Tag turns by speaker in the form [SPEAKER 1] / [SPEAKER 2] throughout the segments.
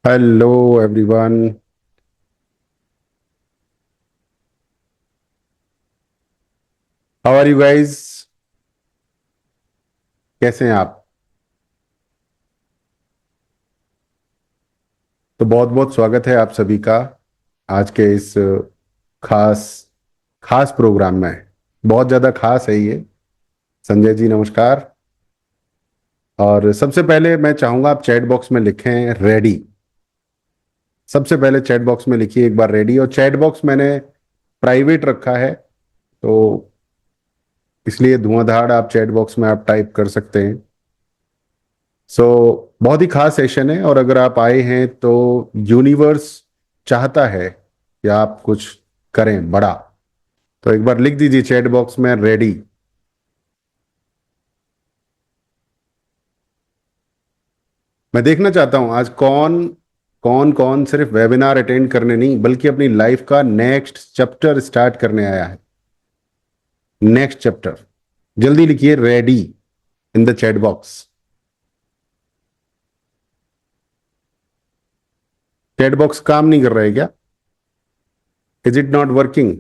[SPEAKER 1] Hello everyone. How are you guys? कैसे हैं आप? तो बहुत बहुत स्वागत है आप सभी का आज के इस खास खास प्रोग्राम में। बहुत ज़्यादा खास है ये। संजय जी नमस्कार। और सबसे पहले मैं चाहूँगा आप चैट बॉक्स में लिखें रेडी। सबसे पहले चैट बॉक्स में लिखिए एक बार रेडी। और चैट बॉक्स मैंने प्राइवेट रखा है, तो इसलिए धुआंधार आप चैट बॉक्स में आप टाइप कर सकते हैं। सो बहुत ही खास सेशन है, और अगर आप आए हैं तो यूनिवर्स चाहता है कि आप कुछ करें बड़ा। तो एक बार लिख दीजिए चैट बॉक्स में रेडी। मैं देखना चाहता हूं आज कौन कौन कौन सिर्फ वेबिनार अटेंड करने नहीं बल्कि अपनी लाइफ का नेक्स्ट चैप्टर स्टार्ट करने आया है। Next chapter. जल्दी लिखिए ready in the chat box. Chat box काम नहीं कर रहा है क्या? Is it not working?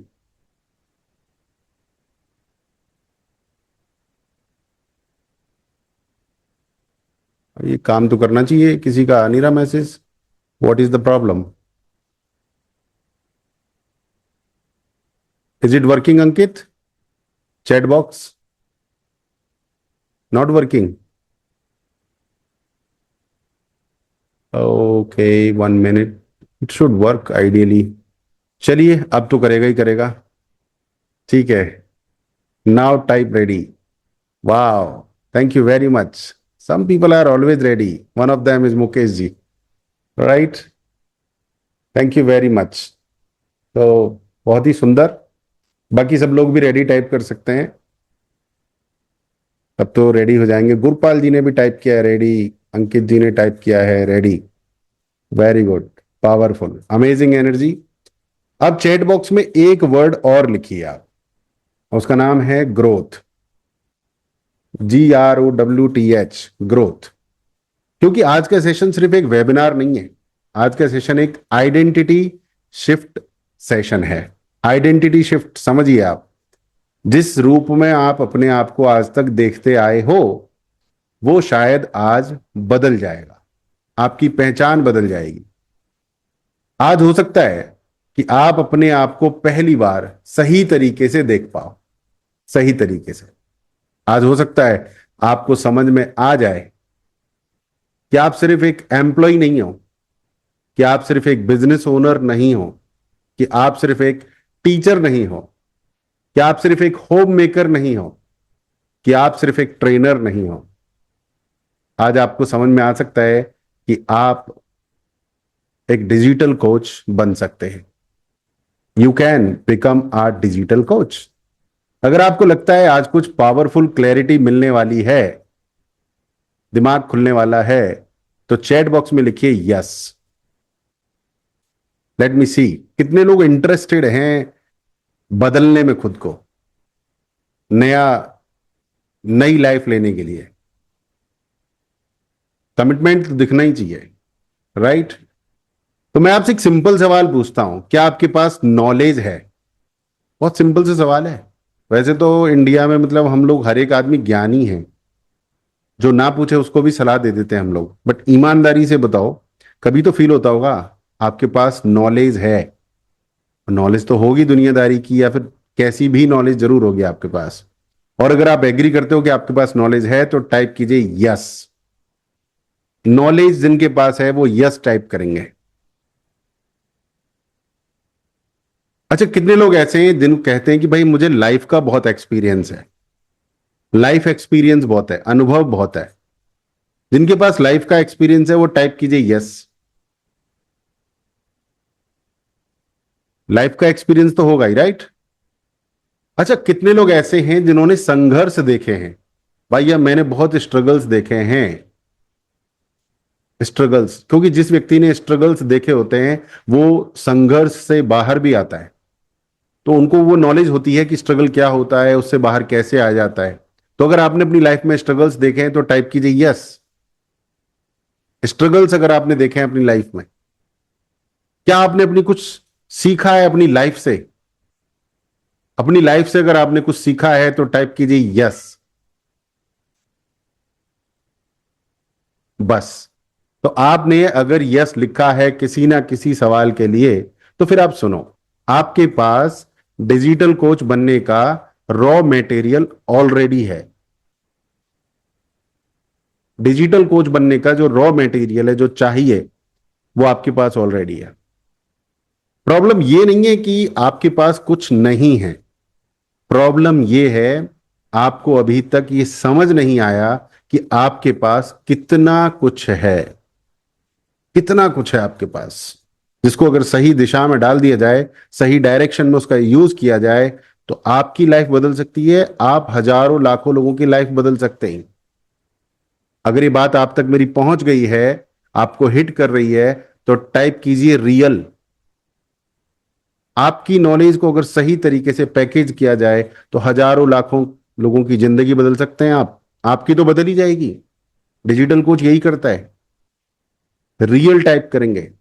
[SPEAKER 1] ये काम तो करना चाहिए, किसी का आ नहीं रहा message. What is the problem? Is it working Ankit? Chat box not working? Okay, 1 minute. It should work ideally. चलिए अब तो करेगा ही करेगा। ठीक है। Now type ready. Wow, thank you very much. Some people are always ready. One of them is Mukesh ji. Right. Thank you very much. तो बहुत ही सुंदर। बाकी सब लोग भी रेडी टाइप कर सकते हैं। अब तो रेडी हो जाएंगे। गुरपाल जी ने भी टाइप किया है रेडी। अंकित जी ने टाइप किया है ready. Very good. Powerful, amazing energy. अब चैट बॉक्स में एक वर्ड और लिखिए आप। उसका नाम है ग्रोथ। GROWTH, growth. क्योंकि आज का सेशन सिर्फ एक वेबिनार नहीं है। आज का सेशन एक आइडेंटिटी शिफ्ट सेशन है। आइडेंटिटी शिफ्ट समझिए आप। जिस रूप में आप अपने आप को आज तक देखते आए हो वो शायद आज बदल जाएगा। आपकी पहचान बदल जाएगी। आज हो सकता है कि आप अपने आप को पहली बार सही तरीके से देख पाओ। सही तरीके से। आज हो सकता है आपको समझ में आ जाए कि आप सिर्फ एक एम्प्लॉय नहीं हो, कि आप सिर्फ एक बिजनेस ओनर नहीं हो, कि आप सिर्फ एक टीचर नहीं हो, कि आप सिर्फ एक होम मेकर नहीं हो, कि आप सिर्फ एक ट्रेनर नहीं हो। आज आपको समझ में आ सकता है कि आप एक डिजिटल कोच बन सकते हैं। You can become a digital coach. अगर आपको लगता है आज कुछ पावरफुल क्लैरिटी मिलने वाली है, दिमाग खुलने वाला है, तो चैट बॉक्स में लिखिए यस। लेट मी सी कितने लोग इंटरेस्टेड हैं बदलने में खुद को, नया नई लाइफ लेने के लिए। कमिटमेंट तो दिखना ही चाहिए, राइट? तो मैं आपसे एक सिंपल सवाल पूछता हूं, क्या आपके पास नॉलेज है? बहुत सिंपल सा सवाल है। वैसे तो इंडिया में मतलब हम लोग हर एक आदमी ज्ञानी है। जो ना पूछे उसको भी सलाह दे देते हैं हम लोग। बट ईमानदारी से बताओ, कभी तो फील होता होगा आपके पास नॉलेज है। नॉलेज तो होगी दुनियादारी की, या फिर कैसी भी नॉलेज जरूर होगी आपके पास। और अगर आप एग्री करते हो कि आपके पास नॉलेज है तो टाइप कीजिए यस। नॉलेज जिनके पास है वो यस टाइप करेंगे। अच्छा, कितने लोग ऐसे हैं जिन कहते हैं कि भाई मुझे लाइफ का बहुत एक्सपीरियंस है। लाइफ एक्सपीरियंस बहुत है, अनुभव बहुत है। जिनके पास लाइफ का एक्सपीरियंस है वो टाइप कीजिए यस। लाइफ का एक्सपीरियंस तो होगा ही, राइट? अच्छा, कितने लोग ऐसे हैं जिन्होंने संघर्ष देखे हैं? भाई या मैंने बहुत स्ट्रगल्स देखे हैं। स्ट्रगल्स, क्योंकि जिस व्यक्ति ने स्ट्रगल्स देखे होते हैं वो संघर्ष से बाहर भी आता है। तो उनको वो नॉलेज होती है कि स्ट्रगल क्या होता है, उससे बाहर कैसे आ जाता है। तो अगर आपने अपनी लाइफ में स्ट्रगल्स देखे हैं तो टाइप कीजिए यस। स्ट्रगल्स अगर आपने देखे हैं अपनी लाइफ में क्या आपने अपनी कुछ सीखा है अपनी लाइफ से? अपनी लाइफ से अगर आपने कुछ सीखा है तो टाइप कीजिए यस। बस। तो आपने अगर यस लिखा है किसी ना किसी सवाल के लिए, तो फिर आप सुनो, आपके पास डिजिटल कोच बनने का रॉ मटेरियल ऑलरेडी है। डिजिटल कोच बनने का जो रॉ मटेरियल है, जो चाहिए, वो आपके पास ऑलरेडी है। प्रॉब्लम ये नहीं है कि आपके पास कुछ नहीं है। प्रॉब्लम ये है, आपको अभी तक ये समझ नहीं आया कि आपके पास कितना कुछ है। कितना कुछ है आपके पास, जिसको अगर सही दिशा में डाल दिया जाए, सही डायरेक्शन में उसका यूज किया जाए, तो आपकी लाइफ बदल सकती है। आप हजारों लाखों लोगों की लाइफ बदल सकते हैं। अगर ये बात आप तक मेरी पहुंच गई है, आपको हिट कर रही है, तो टाइप कीजिए रियल। आपकी नॉलेज को अगर सही तरीके से पैकेज किया जाए, तो हजारों लाखों लोगों की जिंदगी बदल सकते हैं आप। आपकी तो बदल ही जाएगी। डिजिटल कोच यही करता है। रियल टाइप करेंगे।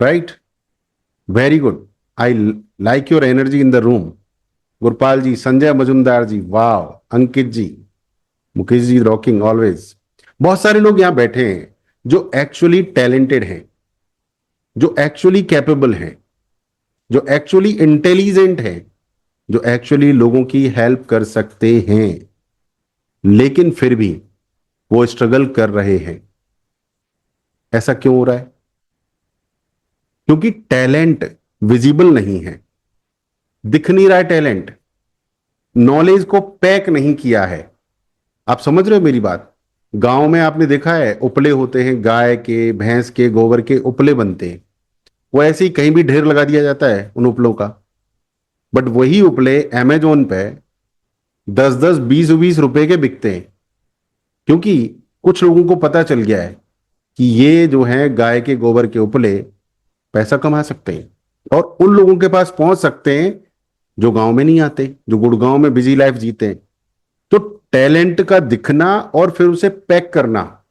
[SPEAKER 1] Right. Very good. I like your energy in the room. Gurpal ji, Sanjay Majumdar ji, वाह, अंकित जी, मुकेश जी, रॉकिंग ऑलवेज। बहुत सारे लोग यहां बैठे हैं जो एक्चुअली टैलेंटेड हैं, जो एक्चुअली कैपेबल हैं, जो एक्चुअली इंटेलिजेंट हैं, जो एक्चुअली लोगों की हेल्प कर सकते हैं, लेकिन फिर भी वो स्ट्रगल कर रहे हैं। ऐसा क्यों हो रहा है? क्योंकि टैलेंट विजिबल नहीं है। दिख नहीं रहा है टैलेंट। नॉलेज को पैक नहीं किया है। आप समझ रहे हो मेरी बात? गांव में आपने देखा है उपले होते हैं, गाय के, भैंस के गोबर के उपले बनते हैं। वो ऐसे ही कहीं भी ढेर लगा दिया जाता है उन उपलों का। बट वही उपले अमेजोन पे 10-10 20-20 रुपए के बिकते हैं। क्योंकि कुछ लोगों को पता चल गया है कि ये जो है गाय के गोबर के उपले पैसा कमा सकते हैं, और उन लोगों के पास पहुंच सकते हैं जो गांव में नहीं आते, जो गुड़गांव में बिजी लाइफ जीते हैं। तो टैलेंट का दिखना और फिर उसे पैक करना,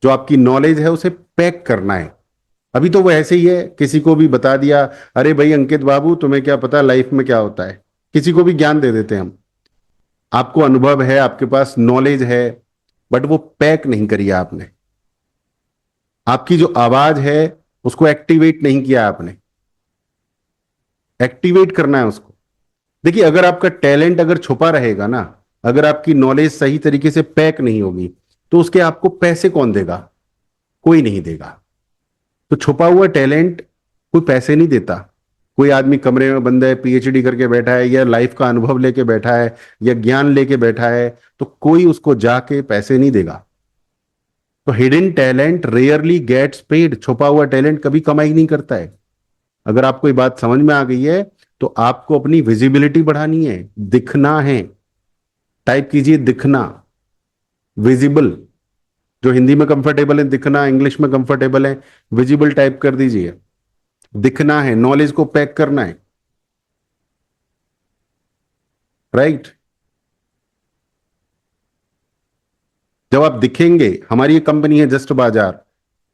[SPEAKER 1] जो आपकी नॉलेज है उसे पैक करना है। अभी तो वो ऐसे ही है, किसी को भी बता दिया, अरे भाई अंकित बाबू तुम्हें क्या पता लाइफ में क्या होता है। किसी को भी ज्ञान दे देते हैं हम। आपको अनुभव है, आपके पास नॉलेज है, बट वो पैक नहीं करी है आपने। आपकी जो आवाज है उसको एक्टिवेट नहीं किया आपने। एक्टिवेट करना है उसको। देखिए, अगर आपका टैलेंट अगर छुपा रहेगा ना, अगर आपकी नॉलेज सही तरीके से पैक नहीं होगी, तो उसके आपको पैसे कौन देगा? कोई नहीं देगा। तो छुपा हुआ टैलेंट कोई पैसे नहीं देता। कोई आदमी कमरे में बंद है, पीएचडी करके बैठा है, या लाइफ का अनुभव लेके बैठा है, या ज्ञान लेके बैठा है, तो कोई उसको जाके पैसे नहीं देगा। तो hidden talent rarely gets paid. छुपा हुआ टैलेंट कभी कमाई नहीं करता है। अगर आपको ये बात समझ में आ गई है, तो आपको अपनी विजिबिलिटी बढ़ानी है, दिखना है। टाइप कीजिए दिखना, विजिबल। जो हिंदी में कंफर्टेबल है दिखना, इंग्लिश में कंफर्टेबल है विजिबल, टाइप कर दीजिए। दिखना है, नॉलेज को पैक करना है। राइट। जब आप दिखेंगे, हमारी एक कंपनी है जस्ट बाजार,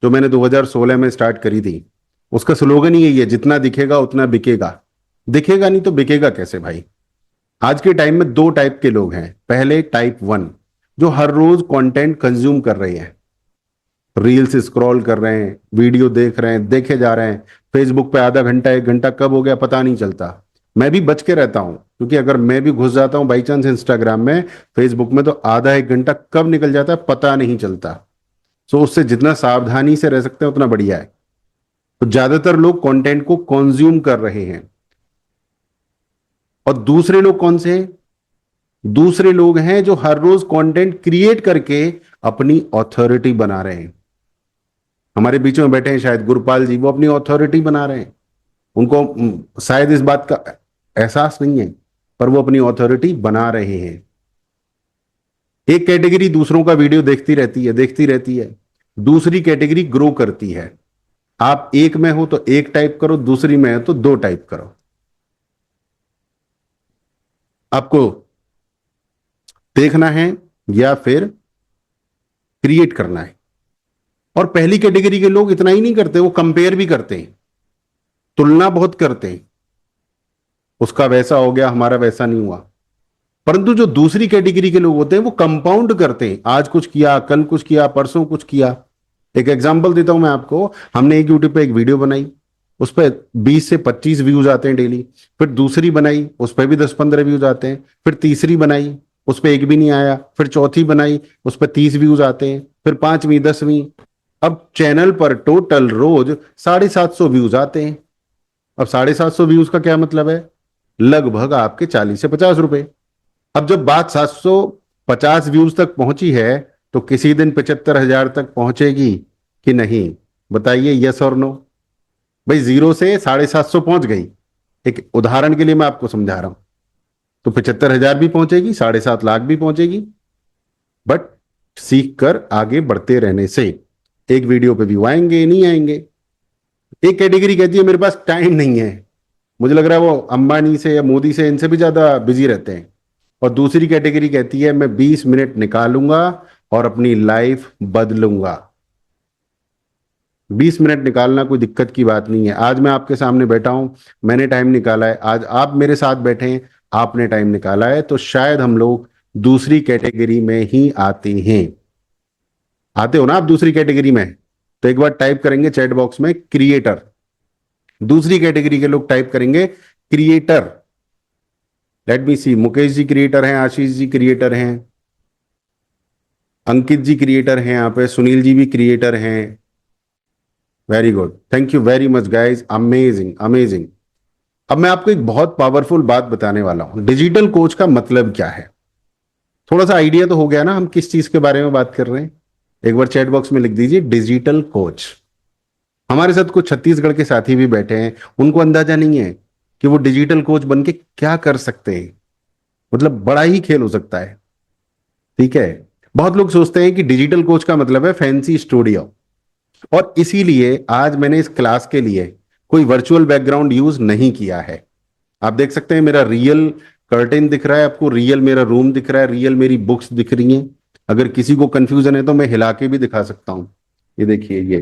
[SPEAKER 1] जो मैंने 2016 में स्टार्ट करी थी। उसका स्लोगन ही यही है, जितना दिखेगा उतना बिकेगा। दिखेगा नहीं तो बिकेगा कैसे भाई? आज के टाइम में दो टाइप के लोग हैं। पहले टाइप 1, जो हर रोज कंटेंट कंज्यूम कर रहे हैं, रील्स स्क्रॉल कर रहे हैं, वीडियो देख रहे हैं, देखे जा रहे हैं। फेसबुक पे आधा घंटा 1 घंटा कब हो गया पता नहीं चलता। मैं भी बच के रहता हूं, क्योंकि अगर मैं भी घुस जाता हूं बाई चांस इंस्टाग्राम में, फेसबुक में, तो आधा 1 घंटा कब निकल जाता है पता नहीं चलता। सो उससे जितना सावधानी से रह सकते हैं उतना बढ़िया है। तो ज्यादातर लोग कंटेंट को कंज्यूम कर रहे हैं। और दूसरे लोग कौन से हैं? दूसरे लोग हैं जो हर रोज कंटेंट क्रिएट करके अपनी ऑथोरिटी बना रहे हैं। हमारे बीच में बैठे हैं शायद गुरपाल जी, वो अपनी ऑथोरिटी बना रहे हैं। उनको शायद इस बात का एहसास नहीं है, पर वो अपनी ऑथोरिटी बना रहे हैं। एक कैटेगरी दूसरों का वीडियो देखती रहती है, देखती रहती है। दूसरी कैटेगरी ग्रो करती है। आप एक में हो तो एक टाइप करो, दूसरी में हो तो दो टाइप करो। आपको देखना है या फिर क्रिएट करना है? और पहली कैटेगरी के लोग इतना ही नहीं करते, वो कंपेयर भी करते हैं, तुलना बहुत करते हैं, उसका वैसा हो गया हमारा वैसा नहीं हुआ। परंतु जो दूसरी कैटेगरी के लोग होते हैं वो कंपाउंड करते हैं, आज कुछ किया, कल कुछ किया, परसों कुछ किया। एक एग्जांपल देता हूं मैं आपको। हमने एक यूट्यूब पे एक वीडियो बनाई, उस पर 20 से 25 व्यूज आते हैं डेली। फिर दूसरी बनाई, उस पर भी 10-15 व्यूज आते हैं। फिर तीसरी बनाई, उस पर एक भी नहीं आया। फिर चौथी बनाई, उस पर 30 व्यूज आते हैं। फिर पांचवी, 10वीं। अब चैनल पर टोटल रोज 750 व्यूज आते हैं। अब 750 व्यूज का क्या मतलब है? लगभग आपके 40 से 50 रुपए। अब जब बात 750 व्यूज तक पहुंची है, तो किसी दिन 75,000 तक पहुंचेगी कि नहीं? बताइए, यस और नो। भाई 0 से 750 पहुंच गई, एक उदाहरण के लिए मैं आपको समझा रहा हूं। तो 75,000 भी पहुंचेगी, 7.5 लाख भी पहुंचेगी, बट सीख कर आगे बढ़ते रहने से। एक वीडियो पे व्यू आएंगे नहीं आएंगे। एक कैटेगरी कहती है मेरे पास टाइम नहीं है, मुझे लग रहा है वो अंबानी से या मोदी से, इनसे भी ज्यादा बिजी रहते हैं। और दूसरी कैटेगरी कहती है मैं 20 मिनट निकालूंगा और अपनी लाइफ बदलूंगा। 20 मिनट निकालना कोई दिक्कत की बात नहीं है। आज मैं आपके सामने बैठा हूं, मैंने टाइम निकाला है। आज आप मेरे साथ बैठे हैं, आपने टाइम निकाला है। तो शायद हम लोग दूसरी कैटेगरी में ही आते हैं। आते हो ना आप दूसरी कैटेगरी में? तो एक बार टाइप करेंगे चैट बॉक्स में क्रिएटर। दूसरी कैटेगरी के लोग टाइप करेंगे क्रिएटर। लेट मी सी, मुकेश जी क्रिएटर हैं, आशीष जी क्रिएटर हैं, अंकित जी क्रिएटर हैं, यहाँ पे सुनील जी भी क्रिएटर हैं। Very good, thank you very much guys, amazing amazing. अब मैं आपको एक बहुत पावरफुल बात बताने वाला हूं। डिजिटल कोच का मतलब क्या है? थोड़ा सा आइडिया तो हो गया ना हम किस चीज के बारे में बात कर रहे हैं? एक बार चैट बॉक्स में लिख दीजिए डिजिटल कोच। हमारे साथ कुछ छत्तीसगढ़ के साथी भी बैठे हैं, उनको अंदाजा नहीं है कि वो डिजिटल कोच बन के क्या कर सकते हैं। मतलब बड़ा ही खेल हो सकता है। ठीक है, बहुत लोग सोचते हैं कि डिजिटल कोच का मतलब है फैंसी स्टूडियो, और इसीलिए आज मैंने इस क्लास के लिए कोई वर्चुअल बैकग्राउंड यूज नहीं किया है। आप देख सकते हैं मेरा रियल कर्टेन दिख रहा है आपको, रियल मेरा रूम दिख रहा है, रियल मेरी बुक्स दिख रही हैं। अगर किसी को कंफ्यूजन है तो मैं हिला के भी दिखा सकता हूं। ये देखिए, ये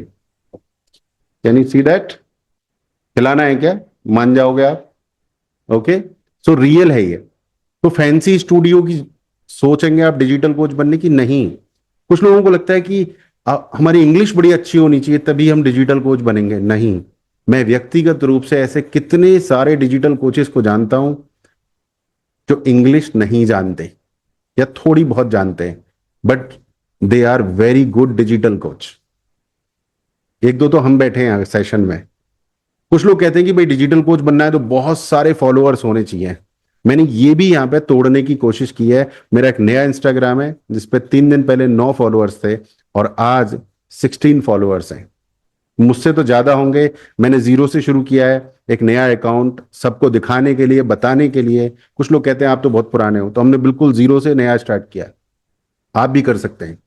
[SPEAKER 1] कैन यू सी दैट? हिलाना है क्या? मान जाओगे आप? ओके, सो रियल है ये। तो फैंसी स्टूडियो की सोचेंगे आप डिजिटल कोच बनने की? नहीं। कुछ लोगों को लगता है कि हमारी इंग्लिश बड़ी अच्छी होनी चाहिए तभी हम डिजिटल कोच बनेंगे। नहीं, मैं व्यक्तिगत रूप से ऐसे कितने सारे डिजिटल कोचेस को जानता हूं जो इंग्लिश नहीं जानते या थोड़ी बहुत जानते हैं, but they are very good digital coach. एक दो तो हम बैठे हैं सेशन में। कुछ लोग कहते हैं कि भाई डिजिटल कोच बनना है तो बहुत सारे फॉलोअर्स होने चाहिए। मैंने ये भी यहां पे तोड़ने की कोशिश की है। मेरा एक नया इंस्टाग्राम है जिसपे 3 दिन पहले 9 फॉलोअर्स थे और आज 16 फॉलोअर्स हैं। मुझसे तो ज्यादा होंगे। मैंने 0 से शुरू किया है एक नया अकाउंट, सबको दिखाने के लिए, बताने के लिए। कुछ लोग कहते हैं आप तो बहुत पुराने हो, तो हमने बिल्कुल 0 से नया स्टार्ट किया। आप भी कर सकते हैं।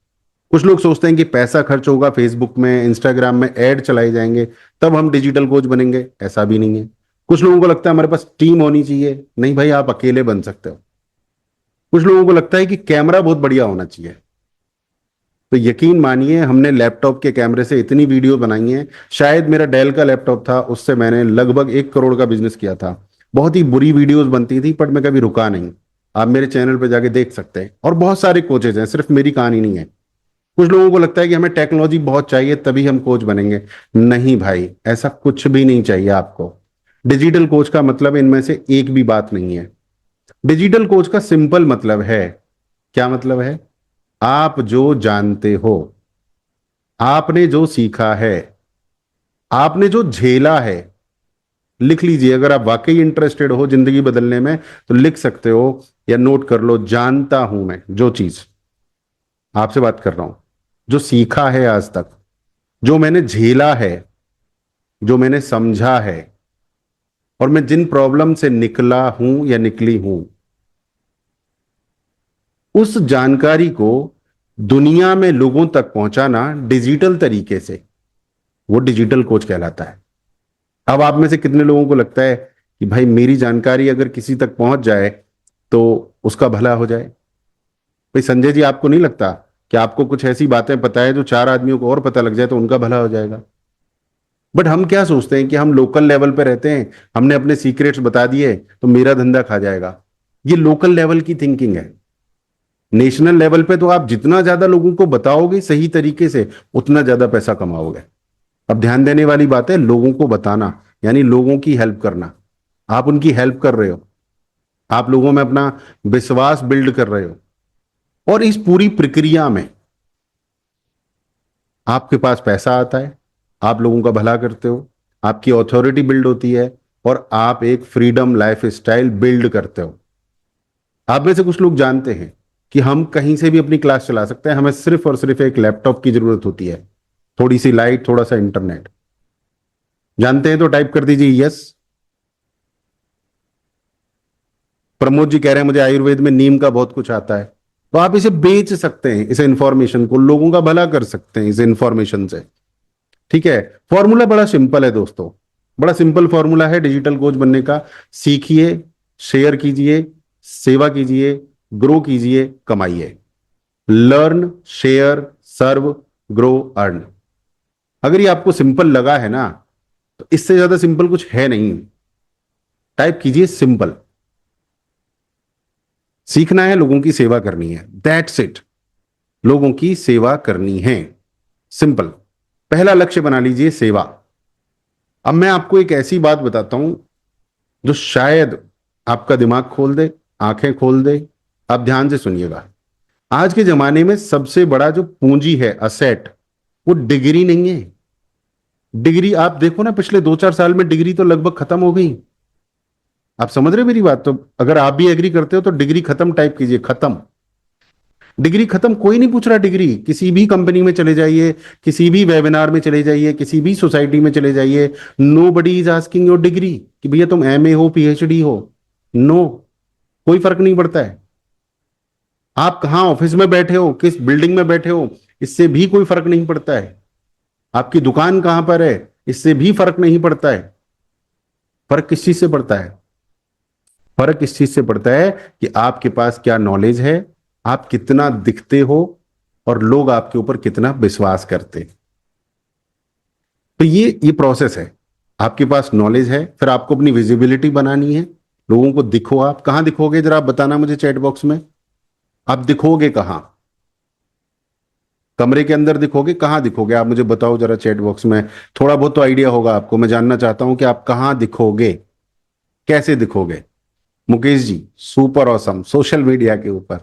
[SPEAKER 1] कुछ लोग सोचते हैं कि पैसा खर्च होगा, फेसबुक में, इंस्टाग्राम में ऐड चलाए जाएंगे तब हम डिजिटल कोच बनेंगे। ऐसा भी नहीं है। कुछ लोगों को लगता है हमारे पास टीम होनी चाहिए। नहीं भाई, आप अकेले बन सकते हो। कुछ लोगों को लगता है कि कैमरा बहुत बढ़िया होना चाहिए। तो यकीन मानिए, हमने लैपटॉप के कैमरे से इतनी वीडियो बनाई है। शायद मेरा डेल का लैपटॉप था, उससे मैंने लगभग 1 करोड़ का बिजनेस किया था। बहुत ही बुरी वीडियोस बनती थी, बट मैं कभी रुका नहीं। आप मेरे चैनल पे जाके देख सकते हैं। और बहुत सारे कोचेज हैं, सिर्फ मेरी कहानी नहीं है। कुछ लोगों को लगता है कि हमें टेक्नोलॉजी बहुत चाहिए तभी हम कोच बनेंगे। नहीं भाई, ऐसा कुछ भी नहीं चाहिए आपको। डिजिटल कोच का मतलब इनमें से एक भी बात नहीं है। डिजिटल कोच का सिंपल मतलब है, क्या मतलब है? आप जो जानते हो, आपने जो सीखा है, आपने जो झेला है, लिख लीजिए। अगर आप वाकई इंटरेस्टेड हो जिंदगी बदलने में तो लिख सकते हो या नोट कर लो। जानता हूं मैं जो चीज, आपसे बात कर रहा हूं, जो सीखा है आज तक, जो मैंने झेला है, जो मैंने समझा है, और मैं जिन प्रॉब्लम से निकला हूं या निकली हूं, उस जानकारी को दुनिया में लोगों तक पहुंचाना डिजिटल तरीके से, वो डिजिटल कोच कहलाता है। अब आप में से कितने लोगों को लगता है कि भाई मेरी जानकारी अगर किसी तक पहुंच जाए तो उसका भला हो जाए? भाई संजय जी, आपको नहीं लगता कि आपको कुछ ऐसी बातें पता है जो 4 आदमियों को और पता लग जाए तो उनका भला हो जाएगा। बट हम क्या सोचते हैं कि हम लोकल लेवल पे रहते हैं, हमने अपने सीक्रेट्स बता दिए तो मेरा धंधा खा जाएगा। ये लोकल लेवल की थिंकिंग है। नेशनल लेवल पे तो आप जितना ज्यादा लोगों को बताओगे सही तरीके से, उतना ज्यादा पैसा कमाओगे। अब ध्यान देने वाली बात है लोगों को बताना, यानी लोगों की हेल्प करना। आप उनकी हेल्प कर रहे हो, आप लोगों में अपना विश्वास बिल्ड कर रहे हो, और इस पूरी प्रक्रिया में आपके पास पैसा आता है, आप लोगों का भला करते हो, आपकी ऑथोरिटी बिल्ड होती है, और आप एक फ्रीडम लाइफ स्टाइल बिल्ड करते हो। आप में से कुछ लोग जानते हैं कि हम कहीं से भी अपनी क्लास चला सकते हैं, हमें सिर्फ और सिर्फ एक लैपटॉप की जरूरत होती है, थोड़ी सी लाइट, थोड़ा सा इंटरनेट। जानते हैं तो टाइप कर दीजिए यस। प्रमोद जी कह रहे हैं मुझे आयुर्वेद में नीम का बहुत कुछ आता है। तो आप इसे बेच सकते हैं, इस इंफॉर्मेशन को लोगों का भला कर सकते हैं इस इंफॉर्मेशन से। ठीक है। फॉर्मूला बड़ा सिंपल है दोस्तों, बड़ा सिंपल फॉर्मूला है डिजिटल कोच बनने का। सीखिए, शेयर कीजिए, सेवा कीजिए, ग्रो कीजिए, कमाइए। लर्न, शेयर, सर्व, ग्रो, अर्न। अगर ये आपको सिंपल लगा है ना, तो इससे ज्यादा सिंपल कुछ है नहीं। टाइप कीजिए सिंपल। सीखना है, लोगों की सेवा करनी है, दैट्स इट। लोगों की सेवा करनी है, सिंपल। पहला लक्ष्य बना लीजिए सेवा। अब मैं आपको एक ऐसी बात बताता हूं जो शायद आपका दिमाग खोल दे, आंखें खोल दे। आप ध्यान से सुनिएगा। आज के जमाने में सबसे बड़ा जो पूंजी है, असेट, वो डिग्री नहीं है। डिग्री आप देखो ना, पिछले 2-4 साल में डिग्री तो लगभग खत्म हो गई। आप समझ रहे मेरी बात? तो अगर आप भी एग्री करते हो तो डिग्री खत्म टाइप कीजिए, खत्म। डिग्री खत्म, कोई नहीं पूछ रहा डिग्री। किसी भी कंपनी में चले जाइए, किसी भी वेबिनार में चले जाइए, किसी भी सोसाइटी में चले जाइए, nobody is asking your degree कि भैया तुम एमए हो, पीएचडी हो। नो, कोई फर्क नहीं पड़ता है। आप कहाँ ऑफिस में बैठे हो, किस बिल्डिंग में बैठे हो, इससे भी कोई फर्क नहीं पड़ता है। आपकी दुकान कहां पर है, इससे भी फर्क नहीं पड़ता है। फर्क किस चीज से पड़ता है? फर्क इस चीज से पड़ता है कि आपके पास क्या नॉलेज है, आप कितना दिखते हो, और लोग आपके ऊपर कितना विश्वास करते। तो ये प्रोसेस है। आपके पास नॉलेज है, फिर आपको अपनी विजिबिलिटी बनानी है। लोगों को दिखो। आप कहां दिखोगे जरा आप बताना मुझे चैट बॉक्स में। आप दिखोगे कहां? कमरे के अंदर दिखोगे? कहां दिखोगे आप मुझे बताओ जरा चैट बॉक्स में। थोड़ा बहुत तो आइडिया होगा आपको, मैं जानना चाहता हूं कि आप कहां दिखोगे, कैसे दिखोगे। Mukesh ji super awesome, social media के ऊपर।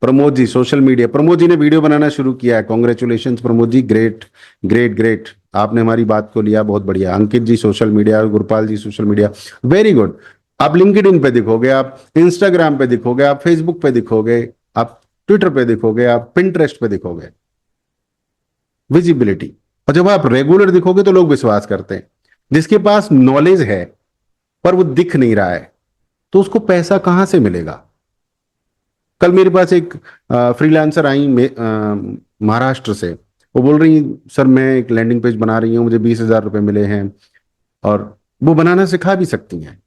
[SPEAKER 1] प्रमोद जी सोशल मीडिया, प्रमोद जी ने वीडियो बनाना शुरू किया है, congratulation Pramod ji, great great great. आपने हमारी बात को लिया, बहुत बढ़िया। अंकित जी सोशल मीडिया, गुरपाल जी सोशल मीडिया, वेरी गुड। आप लिंक्डइन पे दिखोगे, आप इंस्टाग्राम पे दिखोगे, आप फेसबुक पे दिखोगे, आप ट्विटर पे दिखोगे, आप पिंटरेस्ट पे दिखोगे। विजिबिलिटी। और जब आप रेगुलर दिखोगे तो लोग विश्वास करते हैं। जिसके पास नॉलेज है पर वो दिख नहीं रहा है, तो उसको पैसा कहां से मिलेगा? कल मेरे पास एक फ्रीलांसर आई महाराष्ट्र से। वो बोल रही सर मैं एक लैंडिंग पेज बना रही हूँ, मुझे 20,000 रुपए मिले हैं। और वो बनाना सिखा भी सकती हैं,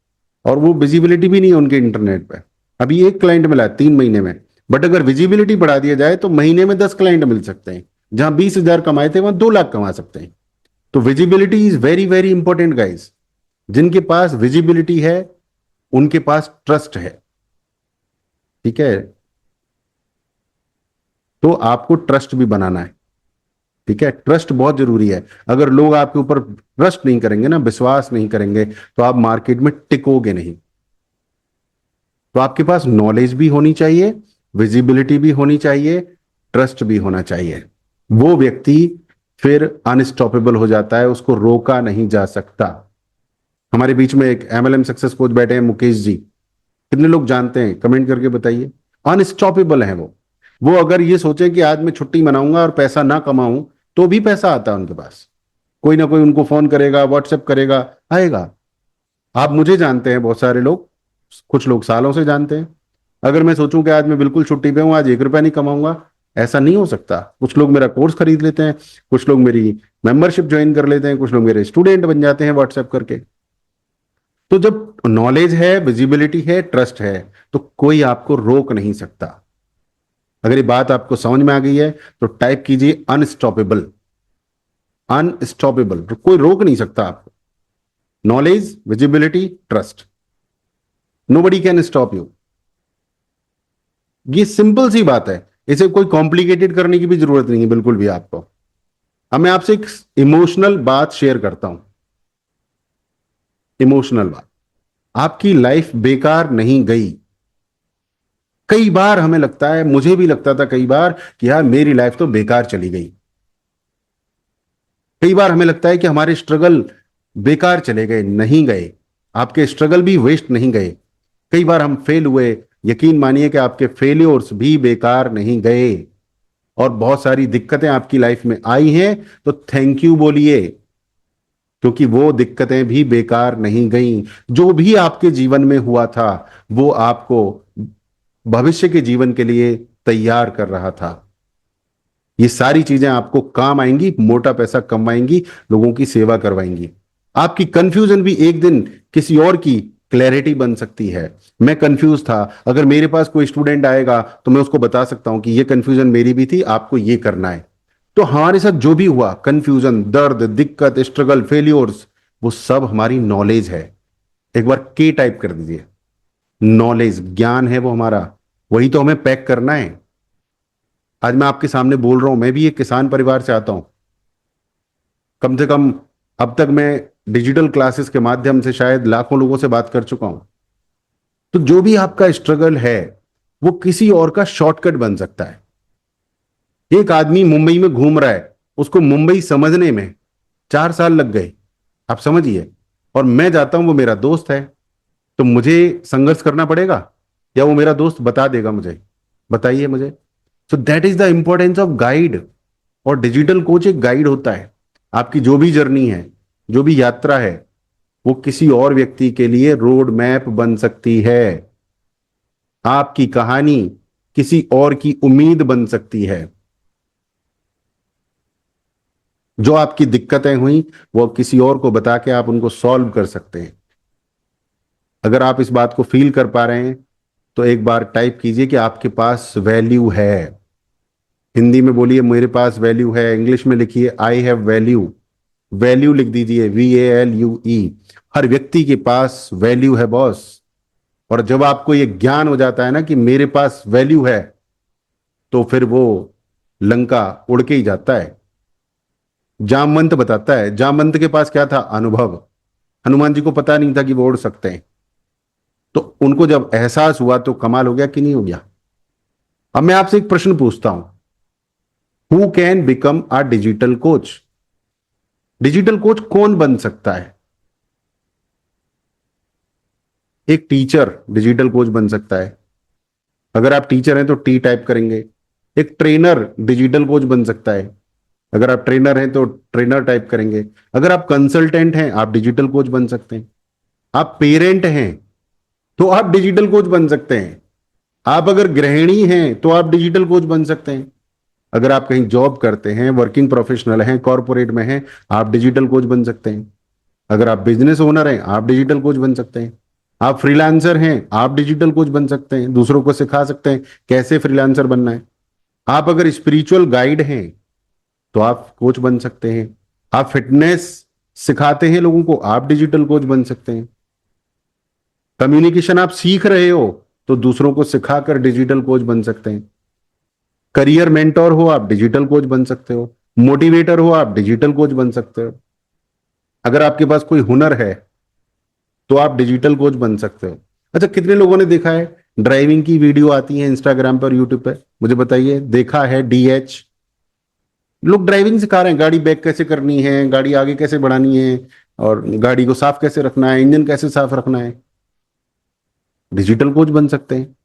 [SPEAKER 1] और वो विजिबिलिटी भी नहीं है उनके इंटरनेट पे। अभी एक क्लाइंट मिला है 3 महीने में। बट अगर विजिबिलिटी बढ़ा दिया जाए तो महीने में 10 क्लाइंट मिल सकते हैं। जहां 20,000 कमाए थे वहां 2 लाख कमा सकते हैं। तो visibility is very very important guys. जिनके पास विजिबिलिटी है उनके पास ट्रस्ट है। ठीक है। तो आपको ट्रस्ट भी बनाना है। ठीक है, ट्रस्ट बहुत जरूरी है। अगर लोग आपके ऊपर ट्रस्ट नहीं करेंगे ना, विश्वास नहीं करेंगे, तो आप मार्केट में टिकोगे नहीं। तो आपके पास नॉलेज भी होनी चाहिए, विजिबिलिटी भी होनी चाहिए, ट्रस्ट भी होना चाहिए। वो व्यक्ति फिर अनस्टॉपेबल हो जाता है, उसको रोका नहीं जा सकता। हमारे बीच में एक एमएलएम सक्सेस कोच बैठे हैं, मुकेश जी। कितने लोग जानते हैं, कमेंट करके बताइए। अनस्टॉपेबल है वो अगर ये सोचे कि आज मैं छुट्टी मनाऊंगा और पैसा ना कमाऊं, तो भी पैसा आता है उनके पास। कोई ना कोई उनको फोन करेगा, व्हाट्सएप करेगा, आएगा। आप मुझे जानते हैं, बहुत सारे लोग, कुछ लोग सालों से जानते हैं। अगर मैं सोचूं कि आज मैं बिल्कुल छुट्टी पे हूं, आज 1 रुपया नहीं कमाऊंगा, ऐसा नहीं हो सकता। कुछ लोग मेरा कोर्स खरीद लेते हैं, कुछ लोग मेरी मेंबरशिप ज्वाइन कर लेते हैं, कुछ लोग मेरे स्टूडेंट बन जाते हैं व्हाट्सएप करके। तो जब नॉलेज है, विजिबिलिटी है, ट्रस्ट है, तो कोई आपको रोक नहीं सकता। अगर ये बात आपको समझ में आ गई है तो टाइप कीजिए अनस्टॉपेबल। अनस्टॉपेबल, कोई रोक नहीं सकता आपको। Knowledge, visibility, trust, nobody can stop you. ये सिंपल सी बात है, इसे कोई कॉम्प्लिकेटेड करने की भी जरूरत नहीं है बिल्कुल भी आपको। अब मैं आपसे एक इमोशनल बात शेयर करता हूं। इमोशनल बात, आपकी लाइफ बेकार नहीं गई। कई बार हमें लगता है, मुझे भी लगता था कई बार कि यार मेरी लाइफ तो बेकार चली गई। कई बार हमें लगता है कि हमारे स्ट्रगल बेकार चले गए, नहीं गए। आपके स्ट्रगल भी वेस्ट नहीं गए। कई बार हम फेल हुए, यकीन मानिए कि आपके फेलियर्स भी बेकार नहीं गए। और बहुत सारी दिक्कतें आपकी लाइफ में आई हैं तो थैंक यू बोलिए, क्योंकि वो दिक्कतें भी बेकार नहीं गईं। जो भी आपके जीवन में हुआ था वो आपको भविष्य के जीवन के लिए तैयार कर रहा था। ये सारी चीजें आपको काम आएंगी, मोटा पैसा कमाएंगी, लोगों की सेवा करवाएंगी। आपकी कंफ्यूजन भी एक दिन किसी और की क्लैरिटी बन सकती है। मैं कंफ्यूज था, अगर मेरे पास कोई स्टूडेंट आएगा तो मैं उसको बता सकता हूं कि ये कंफ्यूजन मेरी भी थी, आपको ये करना है। तो हमारे साथ जो भी हुआ, कंफ्यूजन, दर्द, दिक्कत, स्ट्रगल, फेलियर्स, वो सब हमारी नॉलेज है। एक बार के टाइप कर दीजिए। नॉलेज, ज्ञान है वो हमारा, वही तो हमें पैक करना है। आज मैं आपके सामने बोल रहा हूं, मैं भी एक किसान परिवार से आता हूं। कम से कम अब तक मैं डिजिटल क्लासेस के माध्यम से शायद लाखों लोगों से बात कर चुका हूं। तो जो भी आपका स्ट्रगल है वो किसी और का शॉर्टकट बन सकता है। एक आदमी मुंबई में घूम रहा है, उसको मुंबई समझने में 4 साल लग गए, आप समझिए। और मैं जाता हूं, वो मेरा दोस्त है, तो मुझे संघर्ष करना पड़ेगा या वो मेरा दोस्त बता देगा मुझे? बताइए मुझे। So that is the importance of guide. और डिजिटल कोच एक गाइड होता है। आपकी जो भी जर्नी है, जो भी यात्रा है, वो किसी और व्यक्ति के लिए रोड मैप बन सकती है। आपकी कहानी किसी और की उम्मीद बन सकती है। जो आपकी दिक्कतें हुई वो किसी और को बता के आप उनको सॉल्व कर सकते हैं। अगर आप इस बात को फील कर पा रहे हैं तो एक बार टाइप कीजिए कि आपके पास वैल्यू है। हिंदी में बोलिए मेरे पास वैल्यू है, इंग्लिश में लिखिए आई हैव वैल्यू। वैल्यू लिख दीजिए, VALUE। हर व्यक्ति के पास वैल्यू है बॉस। और जब आपको ये ज्ञान हो जाता है ना कि मेरे पास वैल्यू है, तो फिर वो लंका उड़ के ही जाता है। जामवंत बताता है, जामवंत के पास क्या था? अनुभव। हनुमान जी को पता नहीं था कि वो उड़ सकते हैं, तो उनको जब एहसास हुआ तो कमाल हो गया कि नहीं हो गया? अब मैं आपसे एक प्रश्न पूछता हूं, who can become a digital coach? Digital coach कौन बन सकता है? एक टीचर डिजिटल कोच बन सकता है। अगर आप टीचर हैं तो टी टाइप करेंगे। एक ट्रेनर डिजिटल कोच बन सकता है। अगर आप ट्रेनर हैं तो ट्रेनर टाइप करेंगे। अगर आप कंसल्टेंट हैं आप डिजिटल कोच बन सकते हैं। आप पेरेंट हैं तो आप डिजिटल कोच बन सकते हैं। आप अगर गृहिणी हैं तो आप डिजिटल कोच बन सकते हैं। अगर आप कहीं जॉब करते हैं, वर्किंग प्रोफेशनल हैं, कॉरपोरेट में हैं, आप डिजिटल कोच बन सकते हैं। अगर आप बिजनेस ओनर हैं आप डिजिटल कोच बन सकते हैं। आप फ्रीलांसर हैं आप डिजिटल कोच बन सकते हैं, दूसरों को सिखा सकते हैं कैसे फ्रीलांसर बनना है। आप अगर स्पिरिचुअल गाइड हैं तो आप कोच बन सकते हैं। आप फिटनेस सिखाते हैं लोगों को, आप डिजिटल कोच बन सकते हैं। कम्युनिकेशन आप सीख रहे हो तो दूसरों को सिखाकर डिजिटल कोच बन सकते हैं। करियर मेंटोर हो आप डिजिटल कोच बन सकते हो। मोटिवेटर हो आप डिजिटल कोच बन सकते हो। अगर आपके पास कोई हुनर है तो आप डिजिटल कोच बन सकते हो। अच्छा, कितने लोगों ने देखा है ड्राइविंग की वीडियो आती है इंस्टाग्राम पर, यूट्यूब पर? मुझे बताइए, देखा है? DH लोग ड्राइविंग सिखा रहे हैं, गाड़ी बैक कैसे करनी है, गाड़ी आगे कैसे बढ़ानी है, और गाड़ी को साफ कैसे रखना है, इंजन कैसे साफ रखना है। डिजिटल कोच बन सकते हैं।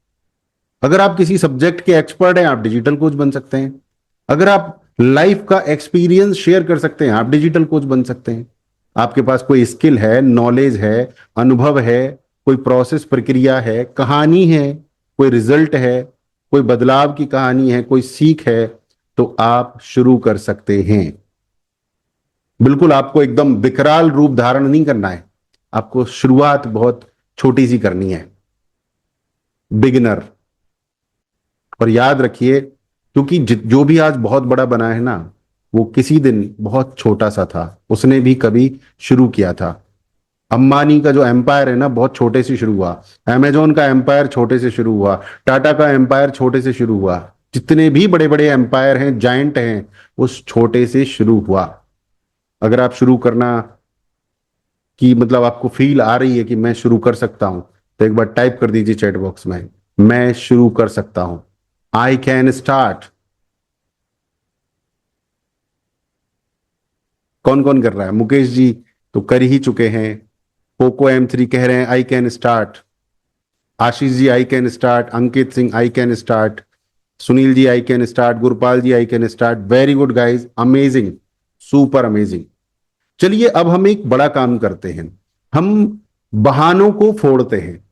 [SPEAKER 1] अगर आप किसी सब्जेक्ट के एक्सपर्ट हैं आप डिजिटल कोच बन सकते हैं। अगर आप लाइफ का एक्सपीरियंस शेयर कर सकते हैं आप डिजिटल कोच बन सकते हैं। आपके पास कोई स्किल है, नॉलेज है, अनुभव है, कोई प्रोसेस, प्रक्रिया है, कहानी है, कोई रिजल्ट है, कोई बदलाव की कहानी है, कोई सीख है, तो आप शुरू कर सकते हैं। बिल्कुल आपको एकदम विकराल रूप धारण नहीं करना है। आपको शुरुआत बहुत छोटी सी करनी है। बिगिनर। और याद रखिए, क्योंकि जो भी आज बहुत बड़ा बना है ना, वो किसी दिन बहुत छोटा सा था, उसने भी कभी शुरू किया था। अंबानी का जो एम्पायर है ना, बहुत छोटे से शुरू हुआ। अमेजोन का एम्पायर छोटे से शुरू हुआ। टाटा का एम्पायर छोटे से शुरू हुआ। जितने भी बड़े बड़े एम्पायर हैं, जायंट हैं, उस छोटे से शुरू हुआ। अगर आप शुरू करना की मतलब आपको फील आ रही है कि मैं शुरू कर सकता हूं, तो एक बार टाइप कर दीजिए चैट बॉक्स में, मैं शुरू कर सकता हूं। आई कैन स्टार्ट। कौन कौन कर रहा है? मुकेश जी तो कर ही चुके हैं। पोको M3 कह रहे हैं I can start. Ashish ji I can start. Ankit Singh I can start. Sunil ji I can start. Gurpal ji I can start. Very good guys, amazing, super amazing. चलिए अब हम एक बड़ा काम करते हैं, हम बहानों को फोड़ते हैं।